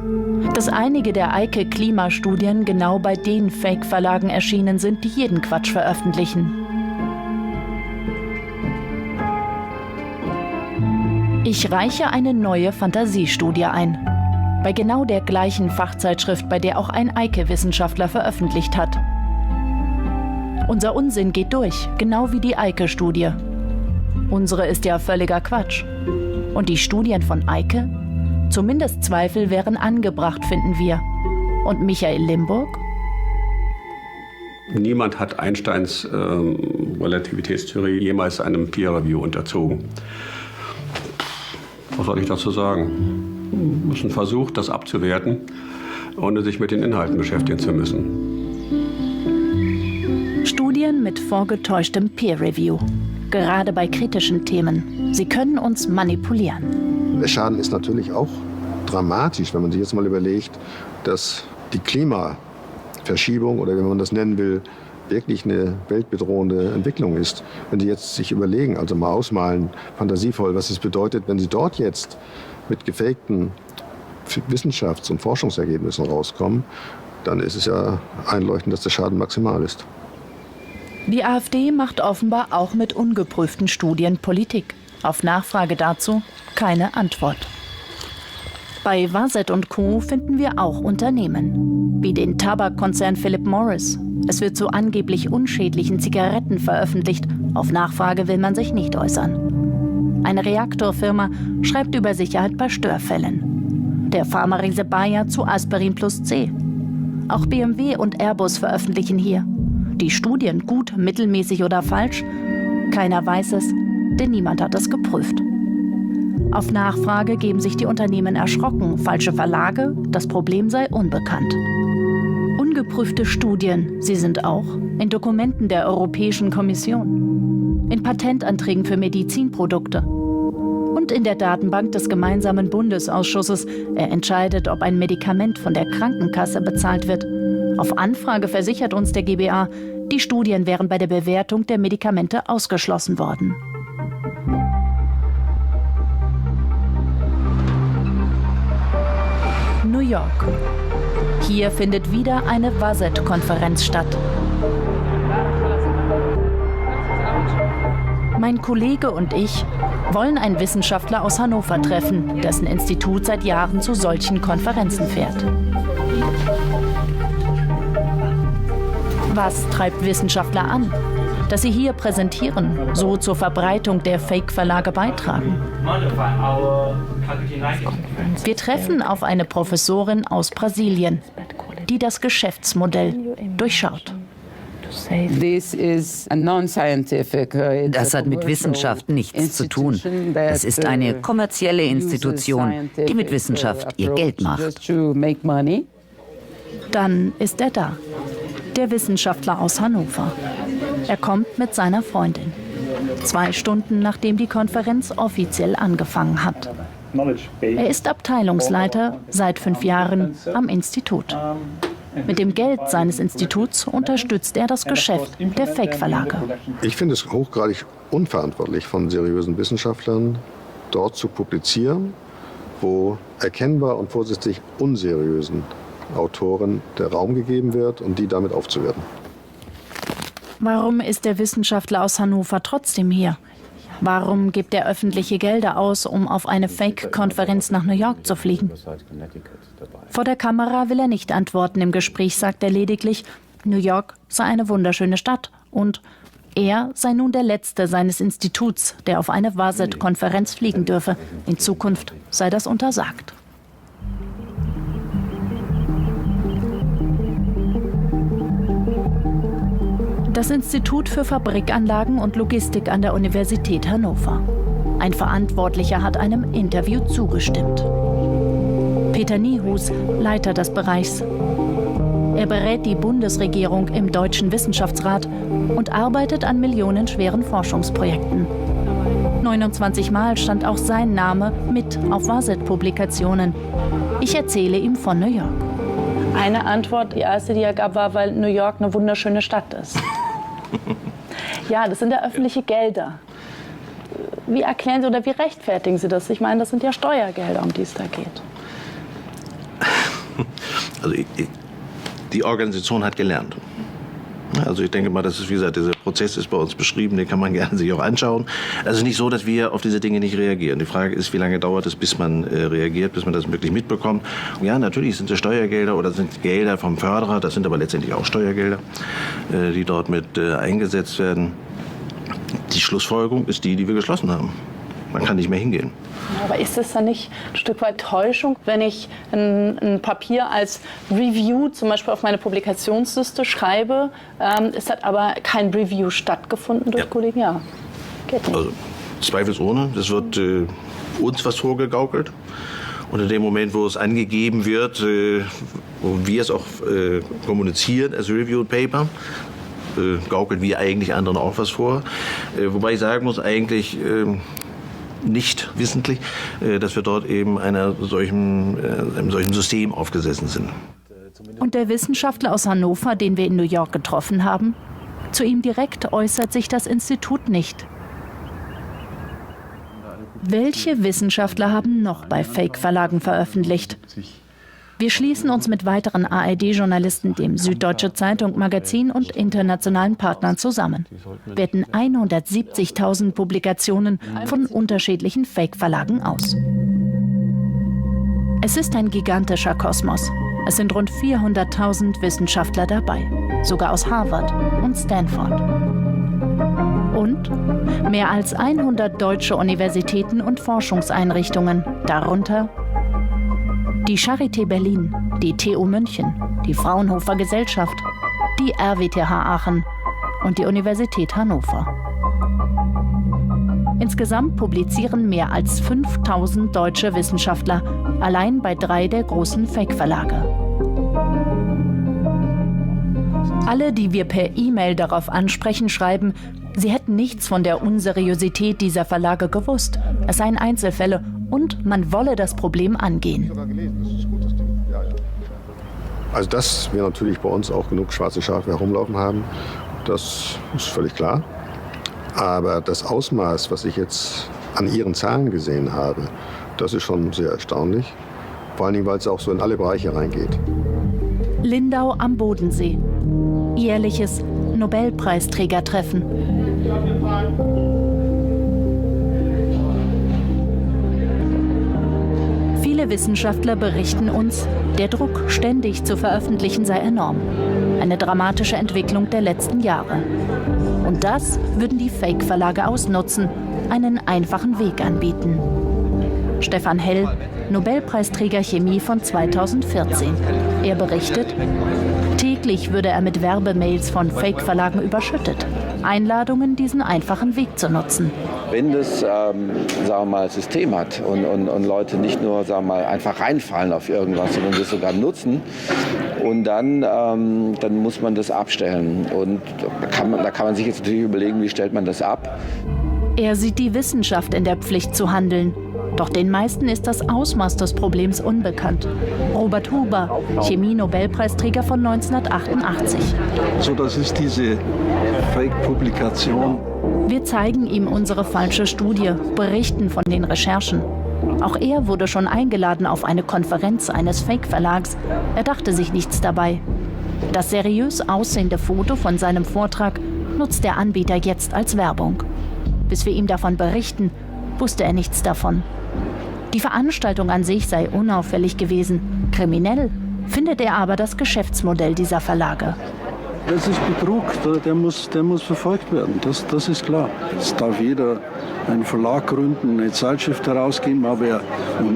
dass einige der EIKE-Klimastudien genau bei den Fake-Verlagen erschienen sind, die jeden Quatsch veröffentlichen. Ich reiche eine neue Fantasiestudie ein. Bei genau der gleichen Fachzeitschrift, bei der auch ein EIKE-Wissenschaftler veröffentlicht hat. Unser Unsinn geht durch, genau wie die EIKE-Studie. Unsere ist ja völliger Quatsch. Und die Studien von EIKE? Zumindest Zweifel wären angebracht, finden wir. Und Michael Limburg? Niemand hat Einsteins Relativitätstheorie jemals einem Peer-Review unterzogen. Was soll ich dazu sagen? Es ist ein Versuch, das abzuwerten, ohne sich mit den Inhalten beschäftigen zu müssen. Studien mit vorgetäuschtem Peer-Review. Gerade bei kritischen Themen. Sie können uns manipulieren. Der Schaden ist natürlich auch dramatisch, wenn man sich jetzt mal überlegt, dass die Klimaverschiebung oder wie man das nennen will, wirklich eine weltbedrohende Entwicklung ist. Wenn Sie jetzt sich überlegen, also mal ausmalen, fantasievoll, was es bedeutet, wenn Sie dort jetzt mit gefakten Wissenschafts- und Forschungsergebnissen rauskommen, dann ist es ja einleuchtend, dass der Schaden maximal ist. Die AfD macht offenbar auch mit ungeprüften Studien Politik. Auf Nachfrage dazu keine Antwort. Bei Vaset und Co. finden wir auch Unternehmen, wie den Tabakkonzern Philip Morris. Es wird zu angeblich unschädlichen Zigaretten veröffentlicht. Auf Nachfrage will man sich nicht äußern. Eine Reaktorfirma schreibt über Sicherheit bei Störfällen. Der Pharmariese Bayer zu Aspirin plus C. Auch BMW und Airbus veröffentlichen hier. Die Studien gut, mittelmäßig oder falsch? Keiner weiß es, denn niemand hat es geprüft. Auf Nachfrage geben sich die Unternehmen erschrocken. Falsche Verlage, das Problem sei unbekannt. Ungeprüfte Studien, sie sind auch in Dokumenten der Europäischen Kommission, in Patentanträgen für Medizinprodukte. Und in der Datenbank des gemeinsamen Bundesausschusses. Er entscheidet, ob ein Medikament von der Krankenkasse bezahlt wird. Auf Anfrage versichert uns der GBA, die Studien wären bei der Bewertung der Medikamente ausgeschlossen worden. New York. Hier findet wieder eine WASET-Konferenz statt. Mein Kollege und ich wollen einen Wissenschaftler aus Hannover treffen, dessen Institut seit Jahren zu solchen Konferenzen fährt. Was treibt Wissenschaftler an, dass sie hier präsentieren, so zur Verbreitung der Fake-Verlage beitragen? Wir treffen auf eine Professorin aus Brasilien, die das Geschäftsmodell durchschaut. Das hat mit Wissenschaft nichts zu tun. Es ist eine kommerzielle Institution, die mit Wissenschaft ihr Geld macht. Dann ist er da, der Wissenschaftler aus Hannover. Er kommt mit seiner Freundin. 2 Stunden nachdem die Konferenz offiziell angefangen hat. Er ist Abteilungsleiter seit 5 Jahren am Institut. Mit dem Geld seines Instituts unterstützt er das Geschäft der Fake-Verlage. Ich finde es hochgradig unverantwortlich von seriösen Wissenschaftlern, dort zu publizieren, wo erkennbar und vorsätzlich unseriösen Autoren der Raum gegeben wird und die damit aufzuwerten. Warum ist der Wissenschaftler aus Hannover trotzdem hier? Warum gibt er öffentliche Gelder aus, um auf eine Fake-Konferenz nach New York zu fliegen? Vor der Kamera will er nicht antworten. Im Gespräch sagt er lediglich, New York sei eine wunderschöne Stadt und er sei nun der Letzte seines Instituts, der auf eine WASET-Konferenz fliegen dürfe. In Zukunft sei das untersagt. Das Institut für Fabrikanlagen und Logistik an der Universität Hannover. Ein Verantwortlicher hat einem Interview zugestimmt. Peter Niehus, Leiter des Bereichs. Er berät die Bundesregierung im Deutschen Wissenschaftsrat und arbeitet an millionenschweren Forschungsprojekten. 29 Mal stand auch sein Name mit auf WASET-Publikationen. Ich erzähle ihm von New York. Eine Antwort, die erste, die er gab, war, weil New York eine wunderschöne Stadt ist. Ja, das sind ja öffentliche Gelder. Wie erklären Sie oder wie rechtfertigen Sie das? Ich meine, das sind ja Steuergelder, um die es da geht. Also die Organisation hat gelernt. Also ich denke mal, das ist, wie gesagt, dieser Prozess ist bei uns beschrieben, den kann man gerne sich auch anschauen. Also nicht so, dass wir auf diese Dinge nicht reagieren. Die Frage ist, wie lange dauert es, bis man reagiert, bis man das wirklich mitbekommt. Und ja, natürlich sind es Steuergelder oder sind Gelder vom Förderer, das sind aber letztendlich auch Steuergelder, die dort mit eingesetzt werden. Die Schlussfolgerung ist die wir geschlossen haben. Man kann nicht mehr hingehen. Aber ist es dann nicht ein Stück weit Täuschung, wenn ich ein Papier als Review zum Beispiel auf meine Publikationsliste schreibe, es hat aber kein Review stattgefunden durch Kollegen? Ja, geht nicht. Also zweifelsohne, das wird uns was vorgegaukelt. Und in dem Moment, wo es angegeben wird, wo wir es auch kommunizieren als Reviewed Paper, gaukeln wir eigentlich anderen auch was vor. Wobei ich sagen muss, eigentlich nicht wissentlich, dass wir dort eben einem solchen System aufgesessen sind. Und der Wissenschaftler aus Hannover, den wir in New York getroffen haben, zu ihm direkt äußert sich das Institut nicht. Welche Wissenschaftler haben noch bei Fake-Verlagen veröffentlicht? Wir schließen uns mit weiteren ARD-Journalisten, dem Süddeutsche Zeitung Magazin und internationalen Partnern zusammen. Wir werten 170.000 Publikationen von unterschiedlichen Fake-Verlagen aus. Es ist ein gigantischer Kosmos. Es sind rund 400.000 Wissenschaftler dabei, sogar aus Harvard und Stanford. Und mehr als 100 deutsche Universitäten und Forschungseinrichtungen, darunter die Charité Berlin, die TU München, die Fraunhofer Gesellschaft, die RWTH Aachen und die Universität Hannover. Insgesamt publizieren mehr als 5.000 deutsche Wissenschaftler allein bei 3 der großen Fake-Verlage. Alle, die wir per E-Mail darauf ansprechen, schreiben, Sie hätten nichts von der Unseriosität dieser Verlage gewusst. Es seien Einzelfälle und man wolle das Problem angehen. Also dass wir natürlich bei uns auch genug schwarze Schafe herumlaufen haben, das ist völlig klar. Aber das Ausmaß, was ich jetzt an Ihren Zahlen gesehen habe, das ist schon sehr erstaunlich. Vor allen Dingen, weil es auch so in alle Bereiche reingeht. Lindau am Bodensee. Jährliches Nobelpreisträgertreffen. Viele Wissenschaftler berichten uns, der Druck, ständig zu veröffentlichen, sei enorm. Eine dramatische Entwicklung der letzten Jahre. Und das würden die Fake-Verlage ausnutzen, einen einfachen Weg anbieten. Stefan Hell, Nobelpreisträger Chemie von 2014. Er berichtet, täglich würde er mit Werbemails von Fake-Verlagen überschüttet. Einladungen, diesen einfachen Weg zu nutzen. Wenn das sagen wir mal, System hat und Leute nicht nur sagen wir mal, einfach reinfallen auf irgendwas, sondern das sogar nutzen, und dann muss man das abstellen. Und da kann man sich jetzt natürlich überlegen, wie stellt man das ab. Er sieht die Wissenschaft in der Pflicht zu handeln. Doch den meisten ist das Ausmaß des Problems unbekannt. Robert Huber, Chemie-Nobelpreisträger von 1988. So, das ist diese Fake-Publikation. Wir zeigen ihm unsere falsche Studie, berichten von den Recherchen. Auch er wurde schon eingeladen auf eine Konferenz eines Fake-Verlags. Er dachte sich nichts dabei. Das seriös aussehende Foto von seinem Vortrag nutzt der Anbieter jetzt als Werbung. Bis wir ihm davon berichten, wusste er nichts davon. Die Veranstaltung an sich sei unauffällig gewesen. Kriminell findet er aber das Geschäftsmodell dieser Verlage. Das ist Betrug, der muss verfolgt werden, das ist klar. Es darf jeder einen Verlag gründen, eine Zeitschrift herausgeben, aber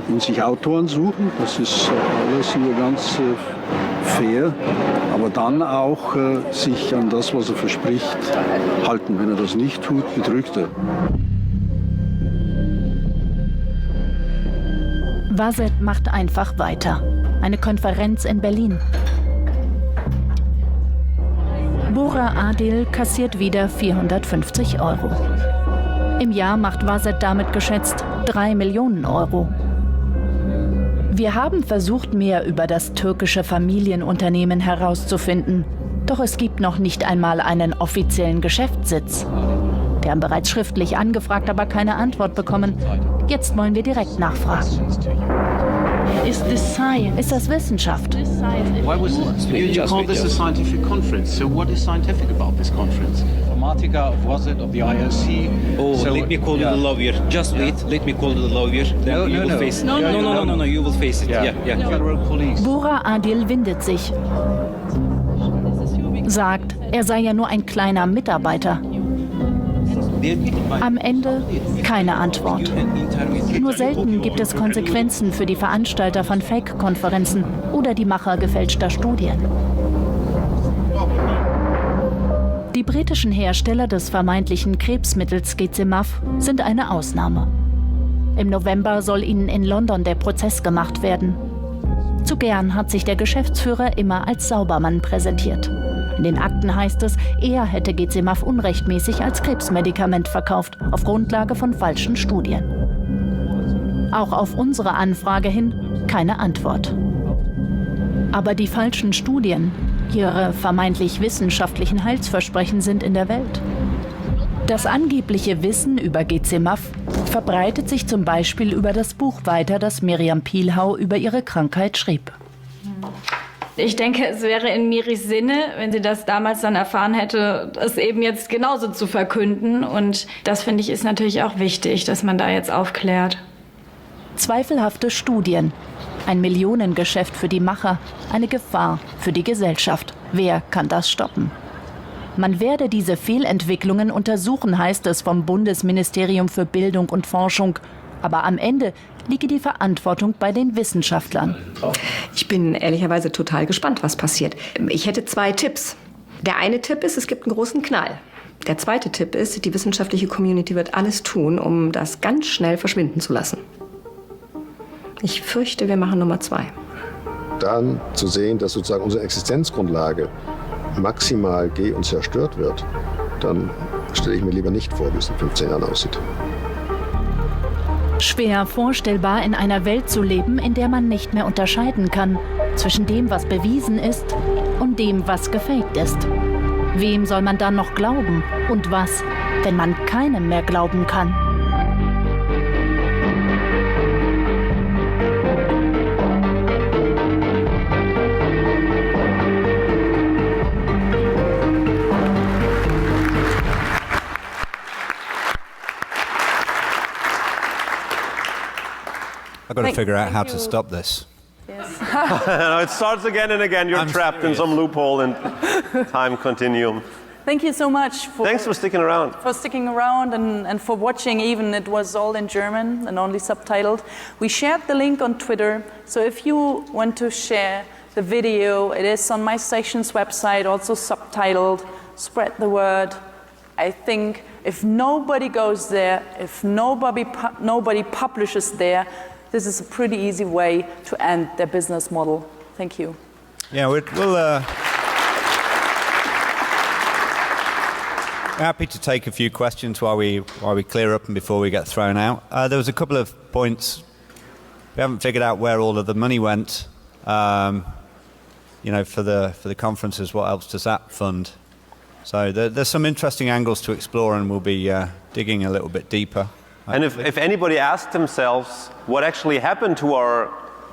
und sich Autoren suchen, das ist alles nur ganz fair. Aber dann auch sich an das, was er verspricht, halten. Wenn er das nicht tut, betrügt er. Vasset macht einfach weiter. Eine Konferenz in Berlin. Bora Adil kassiert wieder 450 €. Im Jahr macht Vasset damit geschätzt 3 Millionen €. Wir haben versucht, mehr über das türkische Familienunternehmen herauszufinden. Doch es gibt noch nicht einmal einen offiziellen Geschäftssitz. Wir haben bereits schriftlich angefragt, aber keine Antwort bekommen. Jetzt wollen wir direkt nachfragen. Ist das Wissenschaft? You call this a scientific conference. So what is scientific about this conference? Informatica, was it of the IOC? Oh, so let me call you the lawyer. Just wait. Let me call you the lawyer. Then you will face it. No. You will face it. Yeah. Federal police. Bora Adil windet sich. Sagt, er sei ja nur ein kleiner Mitarbeiter. Am Ende keine Antwort. Nur selten gibt es Konsequenzen für die Veranstalter von Fake-Konferenzen oder die Macher gefälschter Studien. Die britischen Hersteller des vermeintlichen Krebsmittels Gcmaf sind eine Ausnahme. Im November soll ihnen in London der Prozess gemacht werden. Zu gern hat sich der Geschäftsführer immer als Saubermann präsentiert. In den Akten heißt es, er hätte Gcmaf unrechtmäßig als Krebsmedikament verkauft, auf Grundlage von falschen Studien. Auch auf unsere Anfrage hin keine Antwort. Aber die falschen Studien, ihre vermeintlich wissenschaftlichen Heilsversprechen sind in der Welt. Das angebliche Wissen über Gcmaf verbreitet sich zum Beispiel über das Buch weiter, das Miriam Pielhau über ihre Krankheit schrieb. Ich denke, es wäre in Miris Sinne, wenn sie das damals dann erfahren hätte, es eben jetzt genauso zu verkünden. Und das, finde ich, ist natürlich auch wichtig, dass man da jetzt aufklärt. Zweifelhafte Studien, ein Millionengeschäft für die Macher, eine Gefahr für die Gesellschaft. Wer kann das stoppen? Man werde diese Fehlentwicklungen untersuchen, heißt es vom Bundesministerium für Bildung und Forschung. Aber am Ende liege die Verantwortung bei den Wissenschaftlern. Ich bin ehrlicherweise total gespannt, was passiert. Ich hätte 2 Tipps. Der eine Tipp ist, es gibt einen großen Knall. Der zweite Tipp ist, die wissenschaftliche Community wird alles tun, um das ganz schnell verschwinden zu lassen. Ich fürchte, wir machen Nummer 2. Dann zu sehen, dass sozusagen unsere Existenzgrundlage maximal und zerstört wird, dann stelle ich mir lieber nicht vor, wie es in 15 Jahren aussieht. Schwer vorstellbar, in einer Welt zu leben, in der man nicht mehr unterscheiden kann zwischen dem, was bewiesen ist und dem, was gefaked ist. Wem soll man dann noch glauben und was, wenn man keinem mehr glauben kann? I've got to figure out how to stop this. Yes. No, it starts again and again. You're trapped in some loophole and time continuum. Thank you so much. Thanks for sticking around. For sticking around and for watching, even it was all in German and only subtitled. We shared the link on Twitter, so if you want to share the video, it is on my station's website, also subtitled. Spread the word. I think if nobody goes there, if nobody publishes there, this is a pretty easy way to end their business model. Thank you. Yeah, we're happy to take a few questions while we clear up and before we get thrown out. There was a couple of points. We haven't figured out where all of the money went. For the conferences, what else does that fund? So there's some interesting angles to explore, and we'll be digging a little bit deeper. And if anybody asked themselves what actually happened to our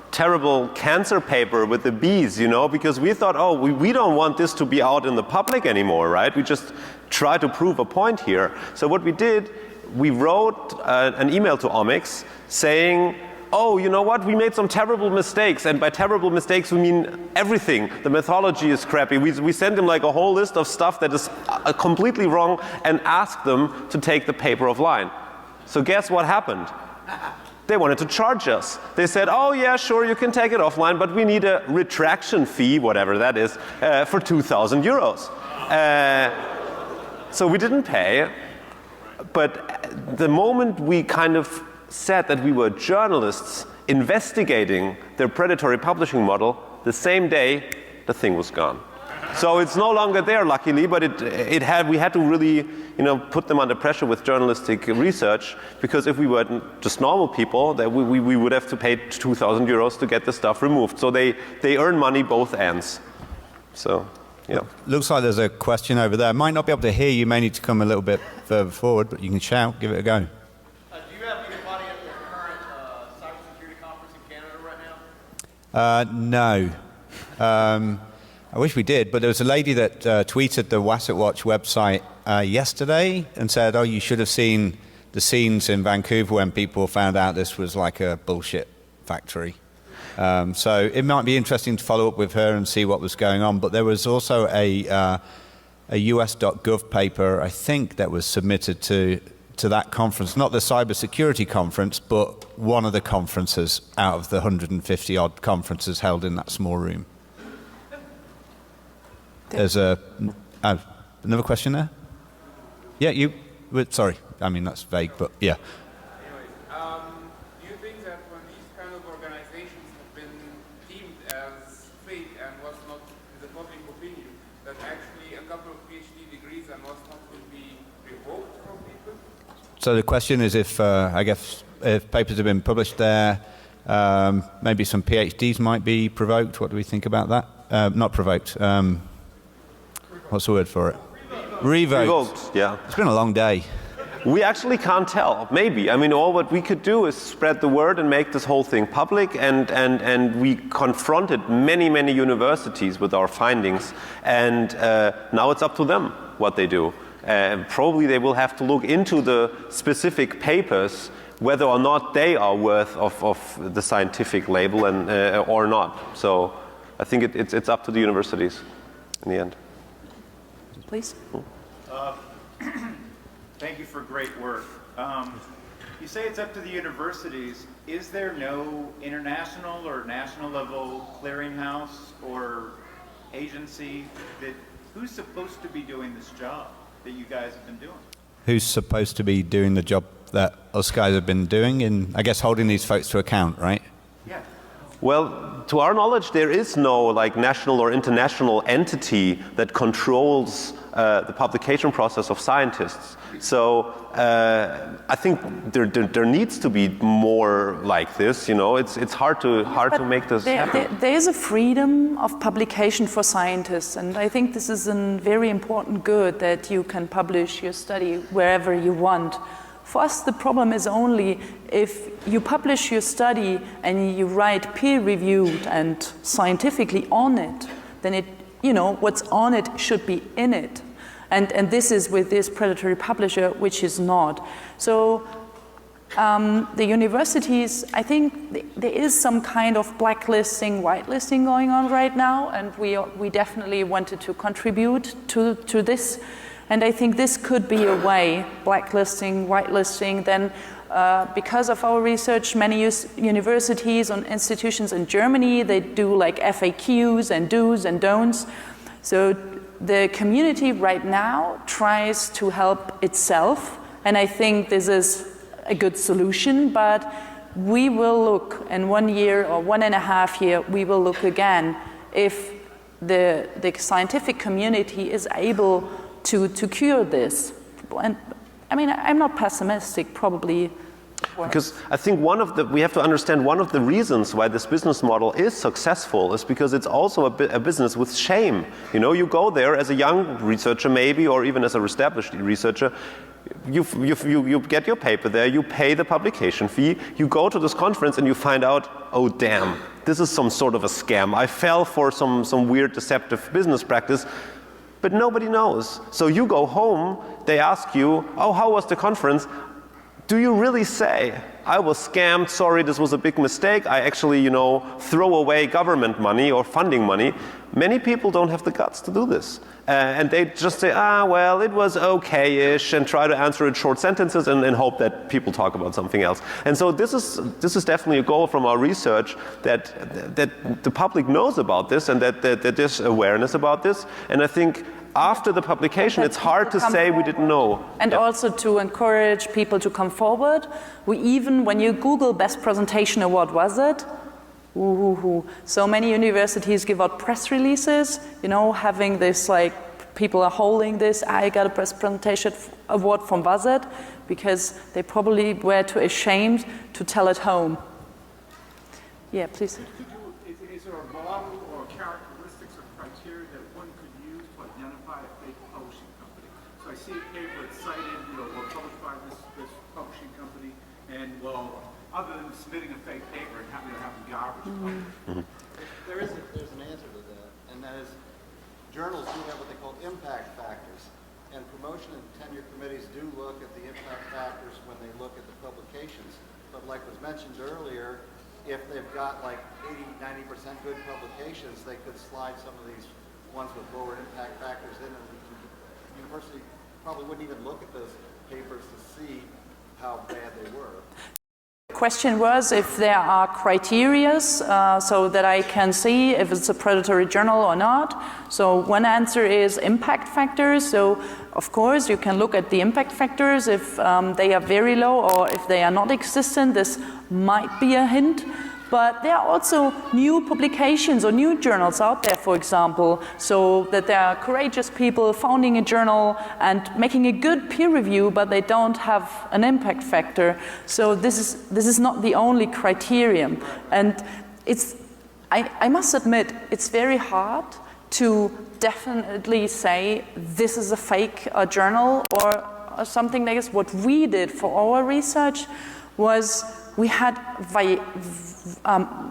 terrible cancer paper with the bees, because we thought, we don't want this to be out in the public anymore, right? We just try to prove a point here. So what we did, we wrote an email to Omics saying, you know what, we made some terrible mistakes, and by terrible mistakes we mean everything. The methodology is crappy. We sent them like a whole list of stuff that is completely wrong and asked them to take the paper offline. So guess what happened? They wanted to charge us. They said, yeah, sure, you can take it offline, but we need a retraction fee, whatever that is, for 2,000 euros. So we didn't pay, but the moment we kind of said that we were journalists investigating their predatory publishing model, the same day the thing was gone. So it's no longer there, luckily, but we had to really put them under pressure with journalistic research, because if we were just normal people, that we would have to pay 2,000 euros to get the stuff removed. So they earn money both ends. So, yeah. Looks like there's a question over there. I might not be able to hear you. May need to come a little bit further forward, but you can shout, give it a go. Do you have anybody at the current cybersecurity conference in Canada right now? No. I wish we did, but there was a lady that tweeted the Wasset Watch website yesterday and said, you should have seen the scenes in Vancouver when people found out this was like a bullshit factory. So it might be interesting to follow up with her and see what was going on. But there was also a US.gov paper, I think, that was submitted to that conference, not the cybersecurity conference, but one of the conferences out of the 150 odd conferences held in that small room. There's another question there? Yeah, sorry, I mean that's vague, but yeah. Do you think that when these kind of organizations have been deemed as fake and was not in the public opinion, that actually a couple of PhD degrees and was not will be revoked from people? So the question is if papers have been published there, maybe some PhDs might be provoked. What do we think about that? Not provoked. What's the word for it? Revoked. Yeah. It's been a long day. We actually can't tell. Maybe. I mean, all what we could do is spread the word and make this whole thing public. And we confronted many universities with our findings. And now it's up to them what they do. Probably they will have to look into the specific papers, whether or not they are worth of the scientific label or not. So I think it's up to the universities in the end. Please. Thank you for great work. You say it's up to the universities. Is there no international or national level clearinghouse or agency who's supposed to be doing this job that you guys have been doing? Who's supposed to be doing the job that us guys have been doing, and I guess holding these folks to account, right? Yeah. Well, to our knowledge, there is no like national or international entity that controls the publication process of scientists. So I think there needs to be more like this. You know, it's hard to make this happen. There is a freedom of publication for scientists, and I think this is a very important good that you can publish your study wherever you want. For us, the problem is only if you publish your study and you write peer-reviewed and scientifically on it, then it, you know, what's on it should be in it. And this is with this predatory publisher, which is not. So the universities, I think there is some kind of blacklisting, whitelisting going on right now, and we definitely wanted to contribute to this. And I think this could be a way, blacklisting, whitelisting, then because of our research, many universities and institutions in Germany, they do like FAQs and do's and don'ts. So the community right now tries to help itself, and I think this is a good solution, but we will look in 1 year or 1.5 years, we will look again if the scientific community is able to cure this. And I mean, I'm not pessimistic, probably. Because I think we have to understand one of the reasons why this business model is successful is because it's also a business with shame. You know, you go there as a young researcher maybe, or even as a established researcher, you get your paper there, you pay the publication fee, you go to this conference and you find out, oh damn, this is some sort of a scam. I fell for some weird deceptive business practice. But nobody knows. So you go home, they ask you, oh, how was the conference? Do you really say, I was scammed, sorry, this was a big mistake, I actually, you know, throw away government money or funding money? Many people don't have the guts to do this. And they just say, well, it was okay-ish, and try to answer in short sentences and hope that people talk about something else. And so this is definitely a goal from our research, that the public knows about this and that there's awareness about this. And I think after the publication, it's hard to say we didn't know. And also to encourage people to come forward. We even, when you Google Best Presentation Award, was it? So many universities give out press releases, you know, having this like, people are holding this, I got a Best Presentation Award from WASET, because they probably were too ashamed to tell at home. Yeah, please. Is there a model or characteristics or criteria that one could use to identify a fake publishing company? So I see a paper that's cited, you know, or published by this publishing company, and well, other than submitting a fake paper and having to have garbage. There's an answer to that, and that is journals do have what they call impact factors, and promotion and tenure committees do look at the impact factors when they look at the publications. But like was mentioned earlier, if they've got like 80–90% good publications, they could slide some of these ones with lower impact factors in, and the university probably wouldn't even look at those papers to see how bad they were. The question was if there are criteria so that I can see if it's a predatory journal or not. So one answer is impact factors. So of course you can look at the impact factors. If they are very low or if they are not existent, this might be a hint. But there are also new publications or new journals out there, for example, so that there are courageous people founding a journal and making a good peer review, but they don't have an impact factor. So this is not the only criterion. And I must admit, it's very hard to definitely say this is a fake journal or something like this. What we did for our research was we had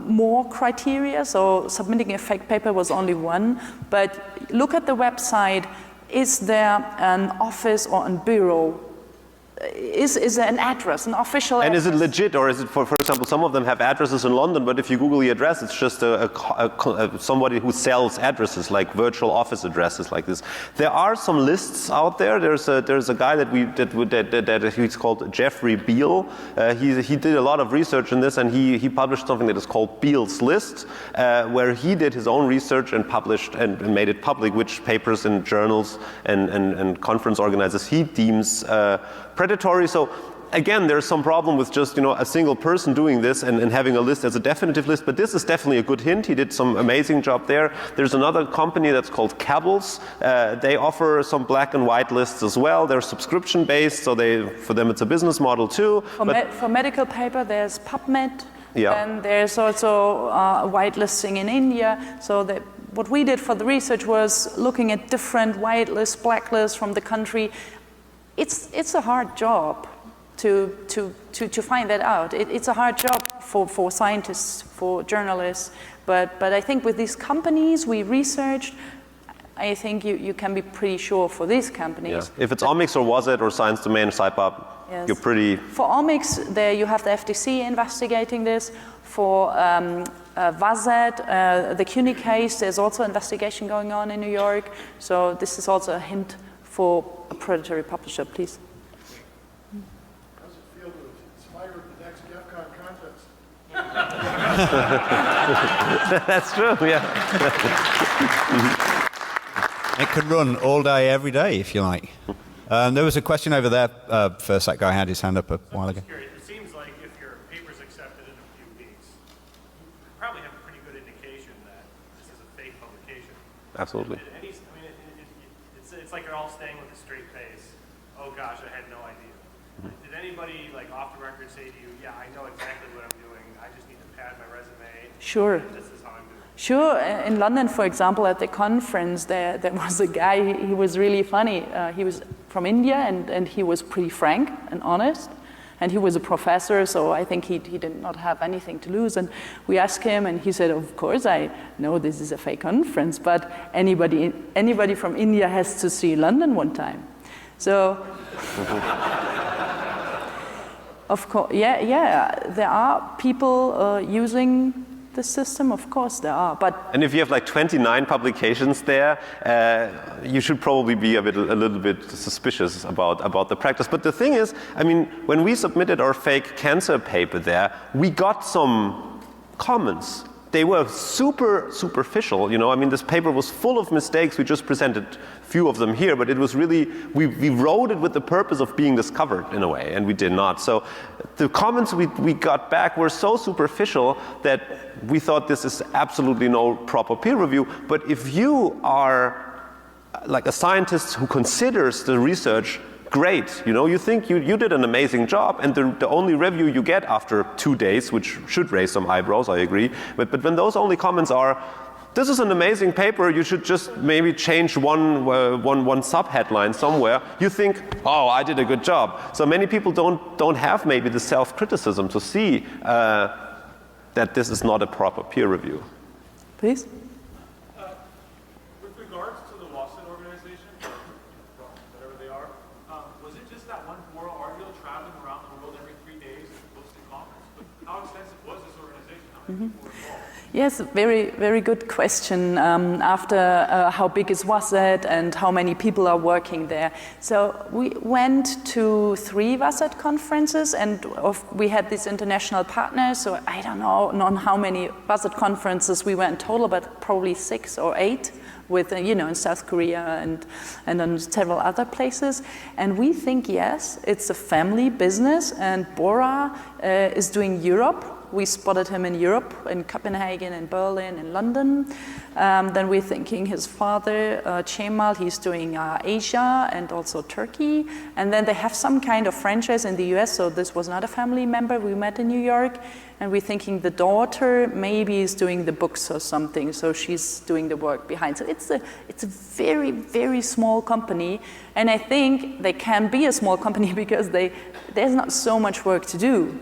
more criteria, so submitting a fake paper was only one, but look at the website, is there an office or a bureau? Is there an address, an official address? And is it legit, or is it, for example, some of them have addresses in London, but if you Google the address, it's just somebody who sells addresses, like virtual office addresses like this. There are some lists out there. There's a guy that he's called Jeffrey Beal. He did a lot of research in this, and he published something that is called Beal's List, where he did his own research and published and made it public which papers and journals and conference organizers he deems predatory. So again, there's some problem with just, a single person doing this and having a list as a definitive list, but this is definitely a good hint. He did some amazing job there. There's another company that's called Cabbles. They offer some black and white lists as well. They're subscription based, so for them it's a business model too. For medical paper, there's PubMed. Yeah. And there's also whitelisting in India. So what we did for the research was looking at different whitelists, blacklists from the country. It's a hard job to find that out. It's a hard job for scientists, for journalists. But I think with these companies we researched, I think you can be pretty sure for these companies. Yeah. If it's Omics or Was It or Science Domain or SciPub, yes. You're pretty... For Omics, there you have the FTC investigating this. For VAZET, the CUNY case, there's also investigation going on in New York. So this is also a hint for a predatory publisher, please. How does it feel to inspire the next DEFCON contest? That's true, yeah. It could run all day, every day, if you like. There was a question over there. First, that guy had his hand up a while ago. It seems like if your paper's accepted in a few weeks, you probably have a pretty good indication that this is a fake publication. Absolutely. It's like you're all staying with a straight face. Oh gosh, I had no idea. Did anybody off the record say to you, yeah, I know exactly what I'm doing, I just need to pad my resume. Sure. This is how I'm doing it. Sure. In London, for example, at the conference, there was a guy, he was really funny. He was from India and he was pretty frank and honest. And he was a professor, so I think he did not have anything to lose. And we asked him, and he said, of course, I know this is a fake conference, but anybody from India has to see London one time. So, of course, yeah, there are people using the system, of course there are, but... And if you have 29 publications there, you should probably be a little bit suspicious about the practice. But the thing is, when we submitted our fake cancer paper there, we got some comments. They were super superficial, this paper was full of mistakes. We just presented a few of them here, but it was really, we wrote it with the purpose of being discovered in a way, and we did not. So the comments we got back were so superficial that we thought this is absolutely no proper peer review. But if you are a scientist who considers the research great, you think you did an amazing job, and the only review you get after 2 days, which should raise some eyebrows, I agree, but when those only comments are, this is an amazing paper, you should just maybe change one sub-headline somewhere, you think, oh, I did a good job. So many people don't have maybe the self-criticism to see that this is not a proper peer review. Please? With regards to the Watson organization, whatever they are, was it just that one Bora article traveling around the world every 3 days and posting comments? But how extensive was this organization? How many people were involved? Yes, very, very good question. After how big is WASET and how many people are working there. So we went to 3 WASET conferences, and we had these international partners. So I don't know on how many WASET conferences we went in total, but probably 6 or 8. With in South Korea and on several other places, and we think yes, it's a family business, and Bora is doing Europe. We spotted him in Europe, in Copenhagen, in Berlin, in London. Then we're thinking his father, Cemal, he's doing Asia and also Turkey. And then they have some kind of franchise in the US, so this was not a family member we met in New York. And we're thinking the daughter maybe is doing the books or something, so she's doing the work behind. So it's a very, very small company. And I think they can be a small company because there's not so much work to do.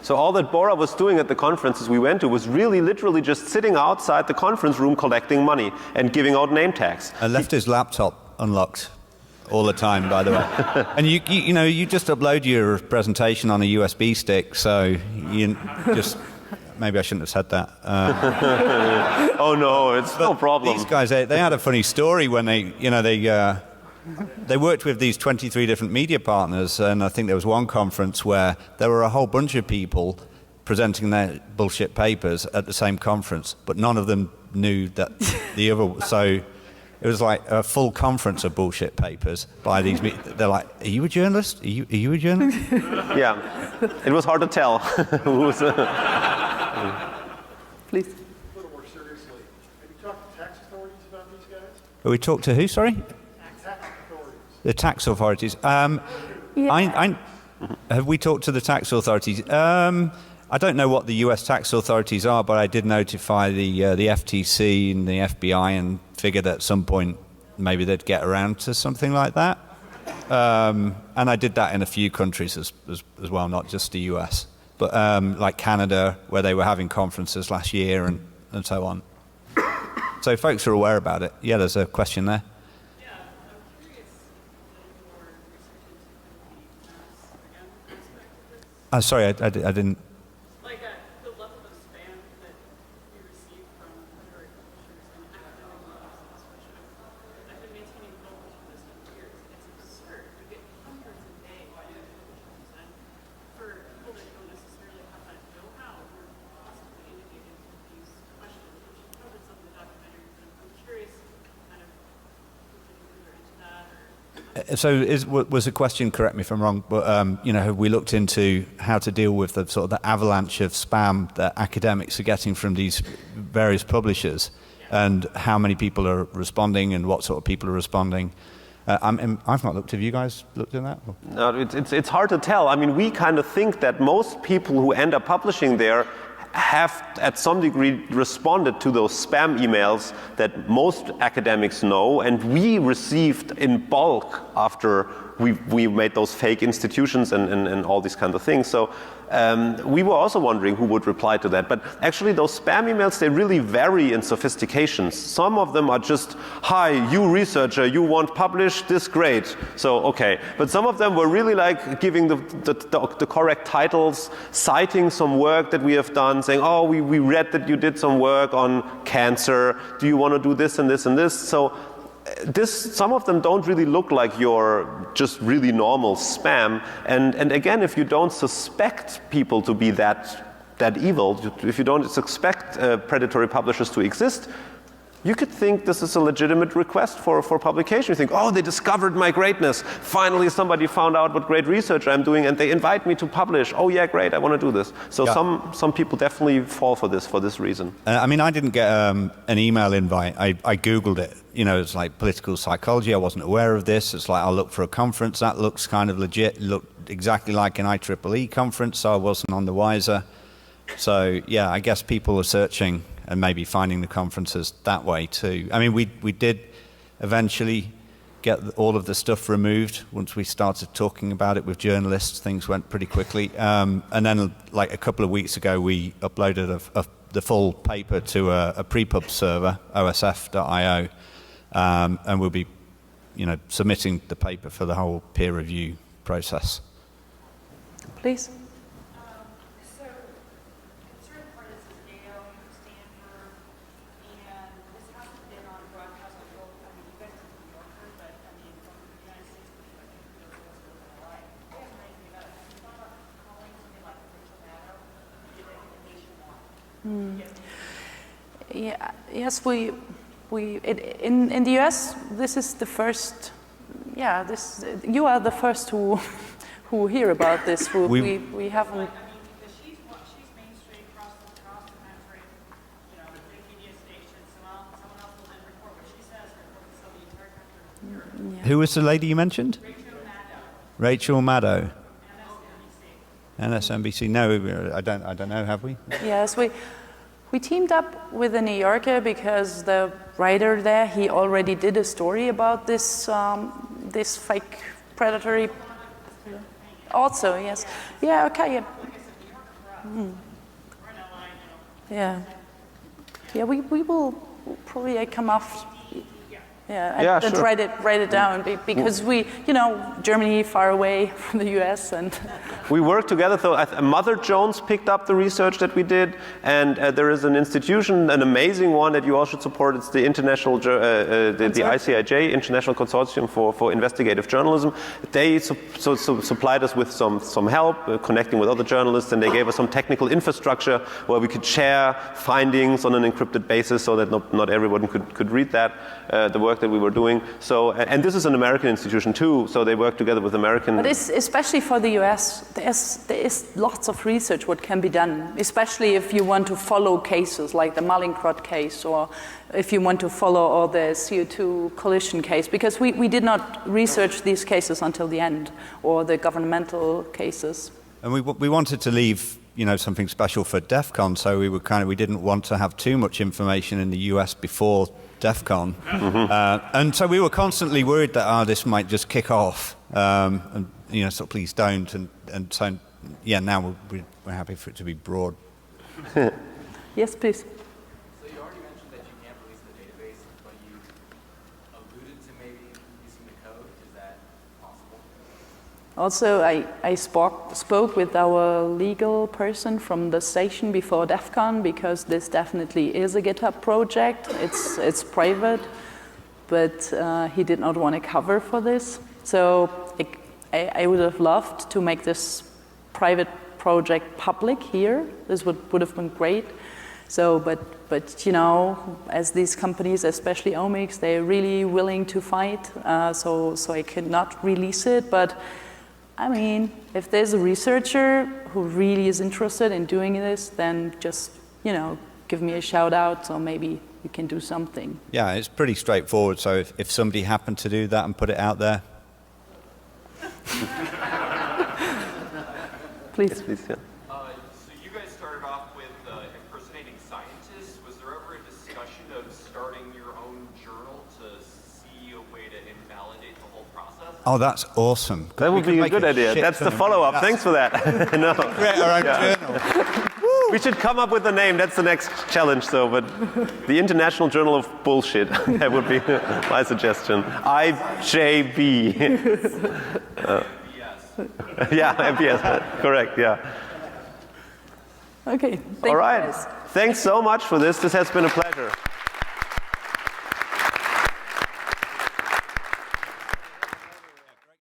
So all that Bora was doing at the conferences we went to was really literally just sitting outside the conference room collecting money and giving out name tags. I left his laptop unlocked all the time, by the way. And you just upload your presentation on a USB stick, so you just... Maybe I shouldn't have said that. Oh no, it's no problem. These guys, they had a funny story when they worked with these 23 different media partners, and I think there was one conference where there were a whole bunch of people presenting their bullshit papers at the same conference, but none of them knew that the other. So It was like a full conference of bullshit papers by these. They're like, "Are you a journalist? Are you a journalist?" Yeah, it was hard to tell who was. Please. A little more seriously, have you talked to tax authorities about these guys? We talked to who? Sorry. Tax authorities. The tax authorities. Have we talked to the tax authorities? I don't know what the U.S. tax authorities are, but I did notify the FTC and the FBI and figured at some point maybe they'd get around to something like that. And I did that in a few countries as well, not just the U.S., but like Canada, where they were having conferences last year and so on. So folks are aware about it. Yeah, there's a question there. Sorry, I didn't. Like the level of spam that you receive from predatory publishers and academic publishers, especially. I've been maintaining publishing this for years. It's absurd. You get hundreds a day by individuals, and for people that don't necessarily have that know-how, we're constantly inundated with these questions, which you covered some of the documentaries, and I'm curious, kind of, looking further into that. So was the question, correct me if I'm wrong, but have we looked into how to deal with the sort of the avalanche of spam that academics are getting from these various publishers, and how many people are responding and what sort of people are responding? I've not looked. Have you guys looked at that? No, it's hard to tell. I mean, we kind of think that most people who end up publishing there have at some degree responded to those spam emails that most academics know, and we received in bulk after we made those fake institutions and all these kinds of things. So we were also wondering who would reply to that. But actually those spam emails, they really vary in sophistications. Some of them are just, "Hi, you researcher, you want publish this, great." So, okay. But some of them were really like giving the correct titles, citing some work that we have done, saying, "Oh, we read that you did some work on cancer. Do you want to do this and this and this?" So some of them don't really look like your just really normal spam. And again, if you don't suspect people to be that evil, if you don't suspect predatory publishers to exist, you could think this is a legitimate request for publication. You think, "Oh, they discovered my greatness. Finally, somebody found out what great research I'm doing, and they invite me to publish. Oh yeah, great, I want to do this." So yeah. Some people definitely fall for this reason. I mean, I didn't get an email invite. I Googled it. It's like political psychology. I wasn't aware of this. It's like, I'll look for a conference. That looks kind of legit. It looked exactly like an IEEE conference, so I wasn't on the wiser. So yeah, I guess people are searching and maybe finding the conferences that way too. I mean, we did eventually get all of the stuff removed once we started talking about it with journalists. Things went pretty quickly. And then like a couple of weeks ago, we uploaded the full paper to a prepub server, osf.io, and we'll be submitting the paper for the whole peer review process. Please. Yeah. Yes, in the US, this is the first. Yeah, you are the first who hear about this. We haven't. She's mainstream across the country. Big media stations. Someone else will then report what she says, report this on the entire country. Yeah. Who was the lady you mentioned? Rachel Maddow. MSNBC. No, I don't know. Have we? Yes, we teamed up with a New Yorker because the writer there, he already did a story about this this fake predatory. Also, yes. Yeah. Okay. Yeah. Yeah. Yeah. We will probably come off. Yeah, and sure. write it down because we, Germany far away from the US, and We worked together, so Mother Jones picked up the research that we did, and there is an institution, an amazing one that you all should support. It's the International, the ICIJ, International Consortium for Investigative Journalism. They supplied us with some help connecting with other journalists, and they gave us some technical infrastructure where we could share findings on an encrypted basis so that not everyone could read that, the work that we were doing. So, and this is an American institution too, so they work together with American. But especially for the US, there is lots of research what can be done, especially if you want to follow cases like the Mallinckrodt case, or if you want to follow all the CO2 collision case, because we did not research these cases until the end, or the governmental cases. And we wanted to leave, you know, something special for DEF CON, so we didn't want to have too much information in the US before DEF CON. And so we were constantly worried that this might just kick off, and you know, so please don't. And so, yeah, now we're happy for it to be broad. Yes, please. So you already mentioned that you can't release the database, but you alluded to maybe using the code. Is that possible? Also, I spoke with our legal person from the station before DEF CON, because this definitely is a GitHub project. It's private, but he did not want to cover for this. So I would have loved to make this private project public here. This would have been great. So, but you know, as these companies, especially Omics, they're really willing to fight. So I could not release it. But I mean, if there's a researcher who really is interested in doing this, then just, you know, give me a shout out. So maybe we can do something. Yeah, it's pretty straightforward. So if somebody happened to do that and put it out there. Please. Yes, please, yeah. So you guys started off with impersonating scientists. Was there ever a discussion of starting your own journal to see a way to invalidate the whole process? Oh, that's awesome. That would be a good idea. That's the follow-up. Thanks for that. No. Create our own journal. We should come up with a name. That's the next challenge, though. But the International Journal of Bullshit. That would be my suggestion. IJB. Yeah, MPS. Correct, yeah. Okay. All right. Thanks so much for this. This has been a pleasure.